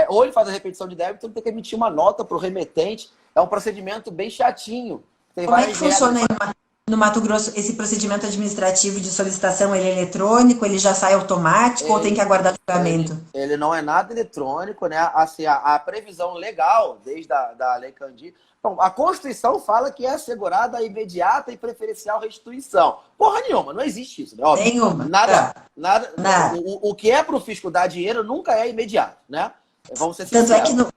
Ou ele faz a repetição de débito, ele tem que emitir uma nota para o remetente. É um procedimento bem chatinho. Tem Como é que várias funciona aí regras. no Mato Grosso esse procedimento administrativo de solicitação? Ele é eletrônico, ele já sai automático ou tem que aguardar julgamento? Ele não é nada eletrônico, né? Assim, a previsão legal, desde a Lei Candir. Bom, a Constituição fala que é assegurada a imediata e preferencial restituição. Porra nenhuma, não existe isso, né? Óbvio, Nenhuma. nada. Nada. O que é para o fisco dar dinheiro nunca é imediato, né? Vamos ser Tanto é sinceros. que,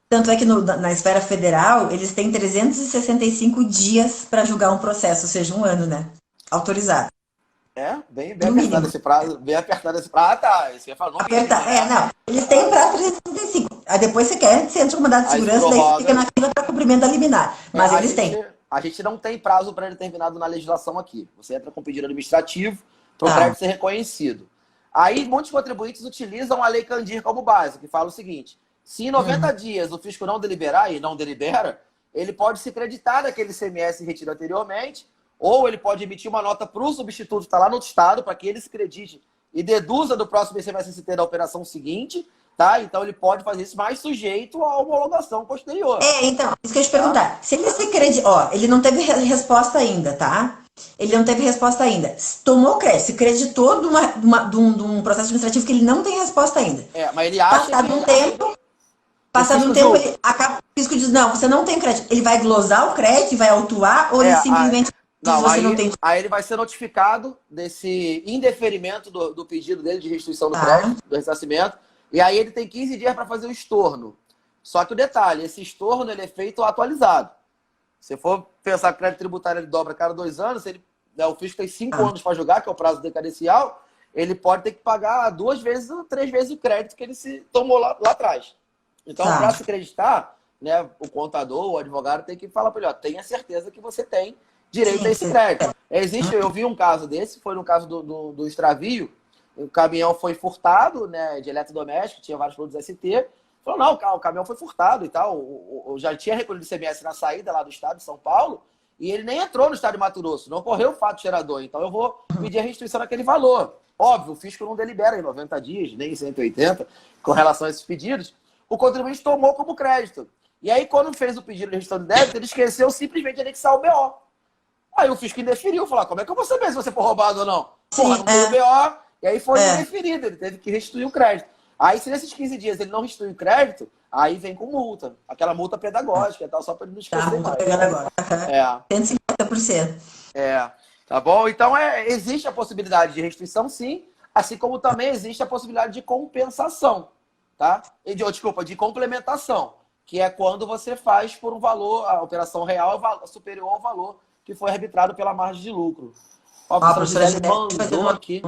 tanto é que na esfera federal, eles têm 365 dias para julgar um processo, ou seja, um ano, né? Autorizado. Bem No apertado mínimo. esse prazo, bem apertado esse prazo. Ah, tá. Isso que eu ia falar, no mínimo, Apertar. né? Não. Eles têm prazo 365. Aí depois você quer, você entra com mandado de Aí segurança, daí você fica prorroga. na fila para cumprimento da liminar. Mas A eles gente, têm. a gente não tem prazo pré-determinado na legislação aqui. Você entra com pedido administrativo para o Tá. crédito ser reconhecido. Aí, muitos contribuintes utilizam a Lei Candir como base, que fala o seguinte: se em 90 dias o fisco não deliberar, e não delibera, ele pode se creditar daquele ICMS retido anteriormente, ou ele pode emitir uma nota para o substituto que está lá no estado, para que ele se credite e deduza do próximo ICMS-ST da operação seguinte, tá? Então ele pode fazer isso, mais sujeito à homologação posterior. Então, isso que eu ia te Tá? perguntar. Se ele se creditou, ó, ele não teve resposta ainda, tá? Ele não teve resposta ainda. Tomou crédito, se creditou de um processo administrativo que ele não tem resposta ainda. Mas ele acha Passado um tempo, ele acaba, o fisco diz, não, você não tem crédito. Ele vai glosar o crédito, vai autuar, ou ele simplesmente diz, você não tem. Aí ele vai ser notificado desse indeferimento do pedido dele de restituição do Tá. crédito, do ressarcimento, e aí ele tem 15 dias para fazer o estorno. Só que o detalhe, esse estorno ele é feito atualizado. Se for pensar que o crédito tributário ele dobra a cada 2 anos, o fisco tem 5 anos para julgar, que é o prazo decadencial, ele pode ter que pagar 2 vezes ou 3 vezes o crédito que ele se tomou lá atrás. Então, Tá. para se acreditar, né, o contador, o advogado tem que falar para ele, tenha certeza que você tem direito a esse crédito. Eu vi um caso desse, foi no caso do extravio, o caminhão foi furtado, né, de eletrodoméstico, tinha vários produtos ST, falou, não, o caminhão foi furtado e tal, já tinha recolhido ICMS na saída lá do estado de São Paulo, e ele nem entrou no estado de Mato Grosso, não ocorreu o fato gerador, então eu vou pedir a restituição daquele valor. Óbvio, o fisco não delibera em 90 dias, nem em 180, com relação a esses pedidos, o contribuinte tomou como crédito. E aí, quando fez o pedido de restituição de débito, ele esqueceu simplesmente de anexar o BO. Aí o fisco indeferiu, falou, como é que eu vou saber se você for roubado ou não? Porra, não tem o BO, e aí foi indeferido, ele teve que restituir o crédito. Aí, se nesses 15 dias ele não restituir o crédito, aí vem com multa. Aquela multa pedagógica e tal, só para ele não esquecer mais. Pegando agora. 150%. Tá bom? Então, existe a possibilidade de restituição, sim, assim como também existe a possibilidade de compensação, tá? De complementação, que é quando você faz por um valor, a operação real é superior ao valor que foi arbitrado pela margem de lucro. Ó, a professora Gisele mandou aqui.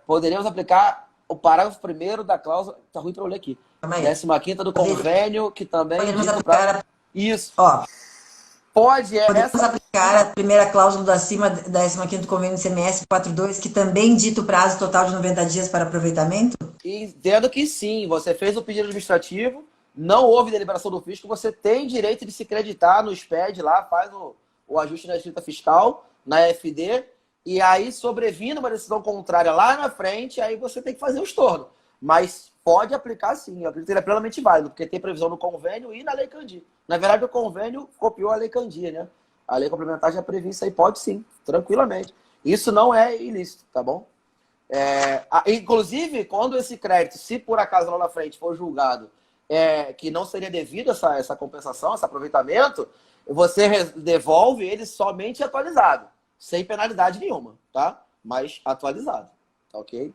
Poderíamos aplicar o parágrafo 1º da cláusula. Tá ruim para eu ler aqui. 15ª do convênio, que também. Podemos aplicar. Isso. Ó, podemos aplicar a primeira cláusula do acima da 15ª do convênio CMS 42, que também dita o prazo total de 90 dias para aproveitamento? Entendo que sim. Você fez o pedido administrativo, não houve deliberação do fisco, você tem direito de se creditar no SPED lá, faz o ajuste na receita fiscal, na FD, e aí, sobrevindo uma decisão contrária lá na frente, aí você tem que fazer o estorno. Mas pode aplicar sim, eu acredito que ele é plenamente válido, porque tem previsão no convênio e na Lei Candir. Na verdade, o convênio copiou a Lei Candir, né? A lei complementar já prevê isso aí, pode sim, tranquilamente. Isso não é ilícito, tá bom? Inclusive, quando esse crédito, se por acaso lá na frente for julgado que não seria devido essa compensação, esse aproveitamento, você devolve ele somente atualizado, sem penalidade nenhuma, tá? Mas atualizado, tá ok?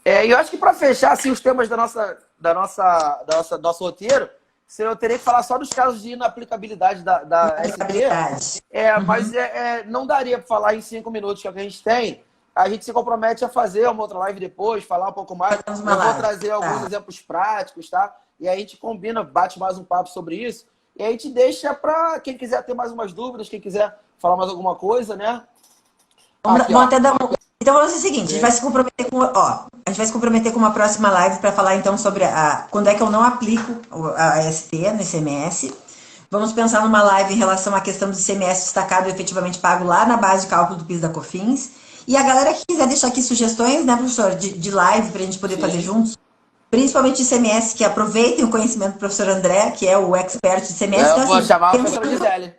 E eu acho que para fechar assim, os temas do nosso roteiro, eu teria que falar só dos casos de inaplicabilidade da ST. Mas não daria para falar em 5 minutos, que é o que a gente tem. A gente se compromete a fazer uma outra live depois, falar um pouco mais. Eu vou trazer alguns exemplos práticos, tá? E aí a gente combina, bate mais um papo sobre isso. E aí a gente deixa para quem quiser ter mais umas dúvidas, quem quiser falar mais alguma coisa, né? Vamos até dar um Então vamos fazer o seguinte, a gente vai se comprometer com, a gente vai se comprometer com uma próxima live para falar então sobre quando é que eu não aplico a ST no ICMS. Vamos pensar numa live em relação à questão do ICMS destacado e efetivamente pago lá na base de cálculo do PIS da COFINS. E a galera que quiser deixar aqui sugestões, né, professor, de live para a gente poder fazer juntos, principalmente ICMS, que aproveitem o conhecimento do professor André, que é o expert de ICMS. Eu vou chamar a professora Gisele.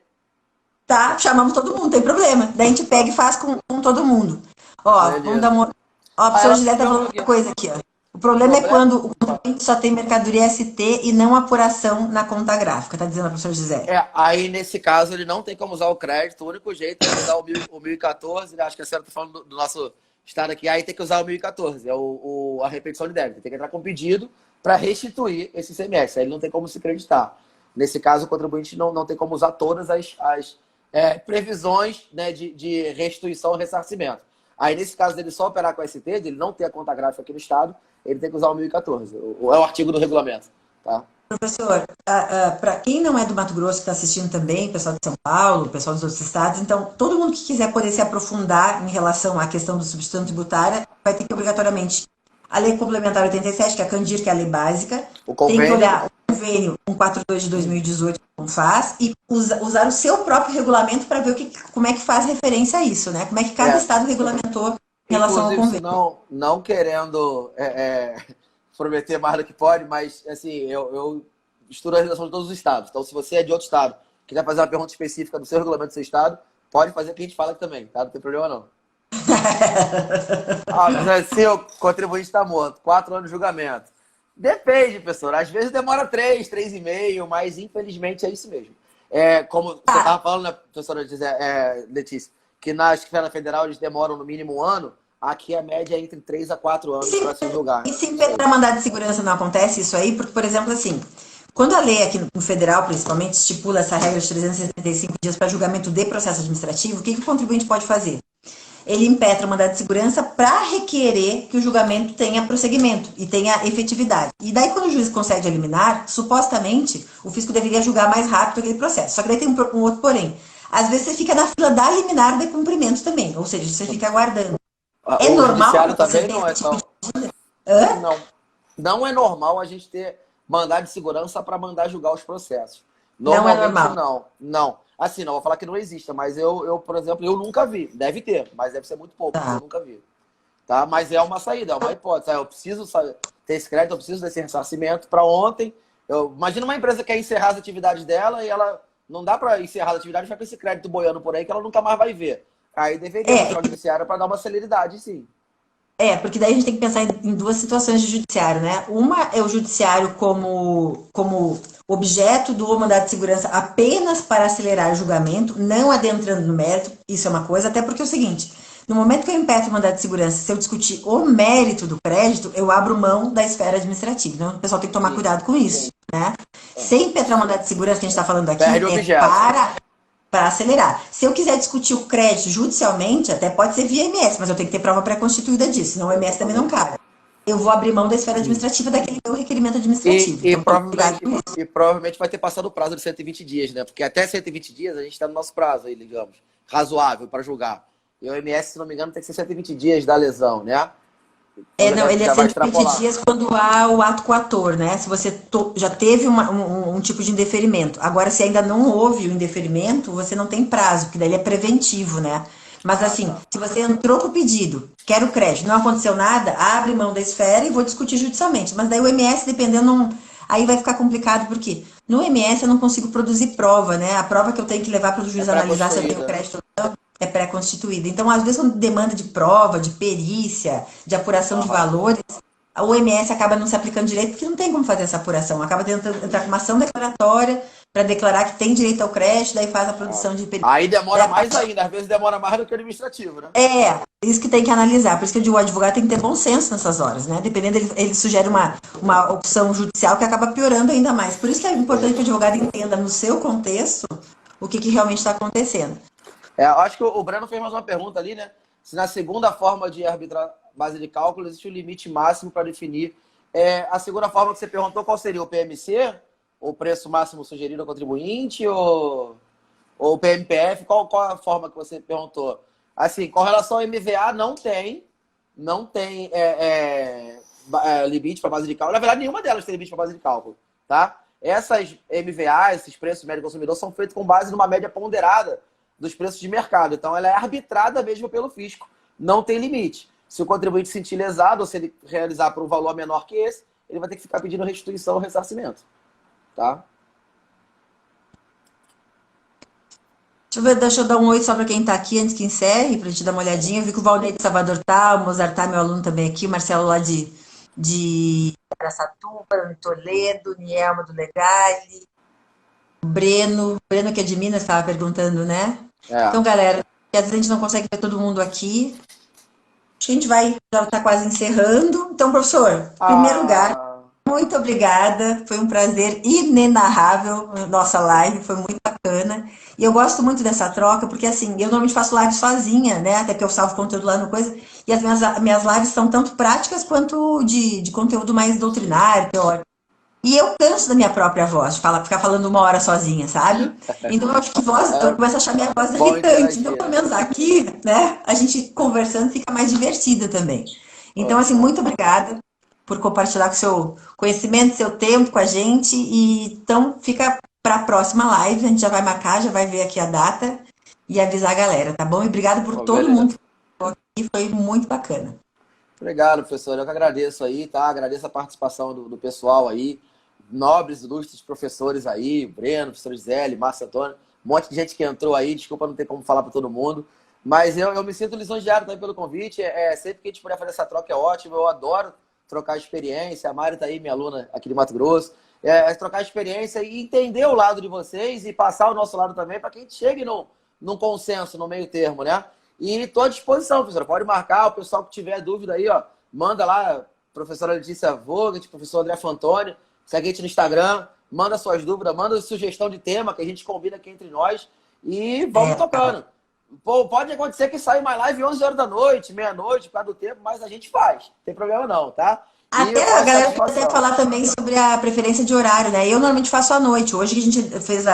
Tá, chamamos todo mundo, não tem problema. Daí a gente pega e faz com todo mundo. Vamos dar uma... a professora Gisele tá falando outra coisa aqui, ó. O problema é quando o contribuinte só tem mercadoria ST e não apuração na conta gráfica, tá dizendo a professora Gisele. Aí nesse caso ele não tem como usar o crédito, o único jeito é usar o 1014, acho que a senhora tá falando do nosso estado aqui, aí tem que usar o 1014, é a repetição de débito, tem que entrar com pedido para restituir esse ICMS, aí ele não tem como se creditar. Nesse caso o contribuinte não tem como usar todas as previsões, né, de restituição e ressarcimento. Aí, nesse caso dele só operar com a ST, de ele não ter a conta gráfica aqui no estado, ele tem que usar o 1014. É o artigo do regulamento. Tá? Professor, para quem não é do Mato Grosso que está assistindo também, pessoal de São Paulo, pessoal dos outros estados, então, todo mundo que quiser poder se aprofundar em relação à questão do substituição tributária, vai ter que obrigatoriamente a Lei Complementar 87, que é a CANDIR, que é a lei básica, tem que olhar o convênio 142 de 2018, como faz, e usar o seu próprio regulamento para ver como é que faz referência a isso, né? Como é que cada estado regulamentou em relação ao convênio. Não querendo prometer mais do que pode, mas assim, eu estudo a legislação de todos os estados. Então, se você é de outro estado, quiser fazer uma pergunta específica do seu regulamento do seu estado, pode fazer que a gente fala aqui também, tá? Não tem problema não. Mas assim, o contribuinte está morto, 4 anos de julgamento. Depende, professor. Às vezes demora 3, 3,5, mas infelizmente é isso mesmo. Como você estava falando, né, professora Letícia, que na esfera federal eles demoram no mínimo 1 ano, aqui a média é entre 3 a 4 anos para se julgar. E se impetrar mandado de segurança não acontece isso aí? Porque, por exemplo, assim, quando a lei aqui no federal, principalmente, estipula essa regra de 365 dias para julgamento de processo administrativo, o que o contribuinte pode fazer? Ele impetra o mandado de segurança para requerer que o julgamento tenha prosseguimento e tenha efetividade. E daí, quando o juiz concede a liminar, supostamente, o fisco deveria julgar mais rápido aquele processo. Só que daí tem um outro porém. Às vezes você fica na fila da liminar de cumprimento também, ou seja, você fica aguardando. É normal que também não é tão... Não é normal a gente ter mandado de segurança para mandar julgar os processos. Normalmente não é normal. Não. Assim, não vou falar que não exista, mas eu, por exemplo, eu nunca vi. Deve ter, mas deve ser muito pouco, eu nunca vi. Tá? Mas é uma saída, é uma hipótese. Eu preciso ter esse crédito, eu preciso desse ressarcimento para ontem. Imagina uma empresa que quer encerrar as atividades dela e ela não dá para encerrar as atividades e ficar com esse crédito boiando por aí que ela nunca mais vai ver. Aí deveria entrar o judiciário para dar uma celeridade, sim. Porque daí a gente tem que pensar em duas situações de judiciário, né? Uma é o judiciário como objeto do mandado de segurança apenas para acelerar o julgamento, não adentrando no mérito, isso é uma coisa, até porque é o seguinte, no momento que eu impetro o mandado de segurança, se eu discutir o mérito do crédito, eu abro mão da esfera administrativa. Então, o pessoal tem que tomar cuidado com isso, né? Sem impetrar o mandado de segurança que a gente está falando aqui, para acelerar. Se eu quiser discutir o crédito judicialmente, até pode ser via MS, mas eu tenho que ter prova pré-constituída disso, senão o MS também não cabe. Eu vou abrir mão da esfera administrativa daquele meu requerimento administrativo. E provavelmente vai ter passado o prazo de 120 dias, né? Porque até 120 dias a gente está no nosso prazo aí, digamos, razoável para julgar. E o MS, se não me engano, tem que ser 120 dias da lesão, né? Não, ele é 120 dias quando há o ato coator, né? Se você já teve um tipo de indeferimento. Agora, se ainda não houve o indeferimento, você não tem prazo, porque daí ele é preventivo, né? Mas assim, se você entrou com o pedido, quer o crédito, não aconteceu nada, abre mão da esfera e vou discutir judicialmente. Mas daí o MS, dependendo, aí vai ficar complicado, porque no MS eu não consigo produzir prova, né? A prova que eu tenho que levar para o juiz analisar se eu tenho crédito ou não é pré-constituída. Então, às vezes, quando demanda de prova, de perícia, de apuração de valores, o MS acaba não se aplicando direito, porque não tem como fazer essa apuração. Acaba tentando entrar com uma ação declaratória para declarar que tem direito ao crédito, daí faz a produção de perícia. Aí demora mais ainda, às vezes demora mais do que o administrativo, né? Isso que tem que analisar. Por isso que eu digo, o advogado tem que ter bom senso nessas horas, né? Dependendo, ele sugere uma opção judicial que acaba piorando ainda mais. Por isso que é importante que o advogado entenda no seu contexto o que realmente está acontecendo. Acho que o Breno fez mais uma pergunta ali, né? Se na segunda forma de arbitrar base de cálculo existe um limite máximo para definir. A segunda forma que você perguntou, qual seria? O PMC? O preço máximo sugerido ao contribuinte? Ou o PMPF? Qual a forma que você perguntou? Assim, com relação ao MVA, não tem limite para base de cálculo. Na verdade, nenhuma delas tem limite para base de cálculo, tá? Essas MVA, esses preços médio consumidor, são feitos com base numa média ponderada dos preços de mercado. Então, ela é arbitrada mesmo pelo fisco. Não tem limite. Se o contribuinte se sentir lesado ou se ele realizar por um valor menor que esse, ele vai ter que ficar pedindo restituição ou ressarcimento, tá? Deixa eu dar um oi só para quem está aqui antes que encerre, para a gente dar uma olhadinha. Eu vi que o Valnei de Salvador tá, o Mozart tá, meu aluno também aqui, o Marcelo lá de Araçatuba, o Toledo, o Nielma do Legale, o Breno que é de Minas, estava perguntando, né? Então, galera, às vezes a gente não consegue ver todo mundo aqui. Acho que a gente já está quase encerrando. Então, professor, em primeiro lugar, muito obrigada. Foi um prazer inenarrável a nossa live, foi muito bacana. E eu gosto muito dessa troca, porque assim, eu normalmente faço live sozinha, né? Até que eu salvo conteúdo lá no coisa. E as minhas lives são tanto práticas quanto de conteúdo mais doutrinário, teórico. E eu canso da minha própria voz, de ficar falando 1 hora sozinha, sabe? Então eu acho que eu começo a achar minha voz irritante. Então, pelo menos aqui, né, a gente conversando fica mais divertida também. Então, assim, muito obrigada por compartilhar com seu conhecimento, seu tempo com a gente. E então fica para a próxima live, a gente já vai marcar, já vai ver aqui a data e avisar a galera, tá bom? E obrigado por todo mundo que ficou aqui, foi muito bacana. Obrigado, professor. Eu que agradeço aí, tá? Agradeço a participação do pessoal aí, nobres, ilustres professores aí, Breno, professor Gisele, Márcio Antônio, um monte de gente que entrou aí, desculpa não ter como falar para todo mundo, mas eu me sinto lisonjeado também pelo convite, sempre que a gente puder fazer essa troca é ótimo, eu adoro trocar experiência, a Mari tá aí, minha aluna aqui de Mato Grosso, trocar experiência e entender o lado de vocês e passar o nosso lado também para que a gente chegue num consenso, no meio termo, né? E estou à disposição, professora, pode marcar, o pessoal que tiver dúvida aí, ó, manda lá, professora Letícia Vogt, professor André Fantoni, segue a gente no Instagram, manda suas dúvidas, manda sugestão de tema que a gente combina aqui entre nós e vamos tocando. Pô, pode acontecer que saia uma live 11 horas da noite, meia-noite, por causa do tempo, mas a gente faz. Não tem problema não, tá? Até a galera pode até falar também sobre a preferência de horário, né? Eu normalmente faço à noite. Hoje que a gente fez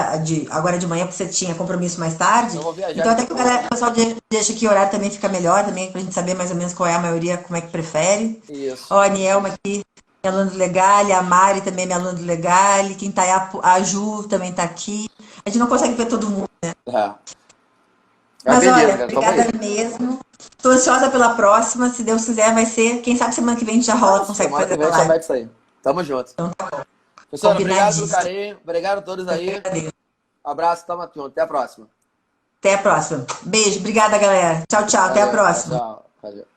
agora de manhã, porque você tinha compromisso mais tarde. Então até que o pessoal deixa que o horário também fica melhor, também, pra gente saber mais ou menos qual é a maioria, como é que prefere. Isso. Ó, a Nielma aqui, minha aluna do Legale, a Mari também, minha aluna do Legale, quem tá aí, a Ju também tá aqui. A gente não consegue ver todo mundo, né? Mas beleza, olha, obrigada mesmo. Estou ansiosa pela próxima. Se Deus quiser, vai ser. Quem sabe semana que vem a gente já rola, consegue fazer a live. Isso aí. Tamo junto. Então tá bom. Pessoal, obrigado pelo carinho. Obrigado a todos aí. Abraço, tamo junto. Até a próxima. Até a próxima. Beijo, obrigada, galera. Tchau, tchau. Até a próxima. Tchau.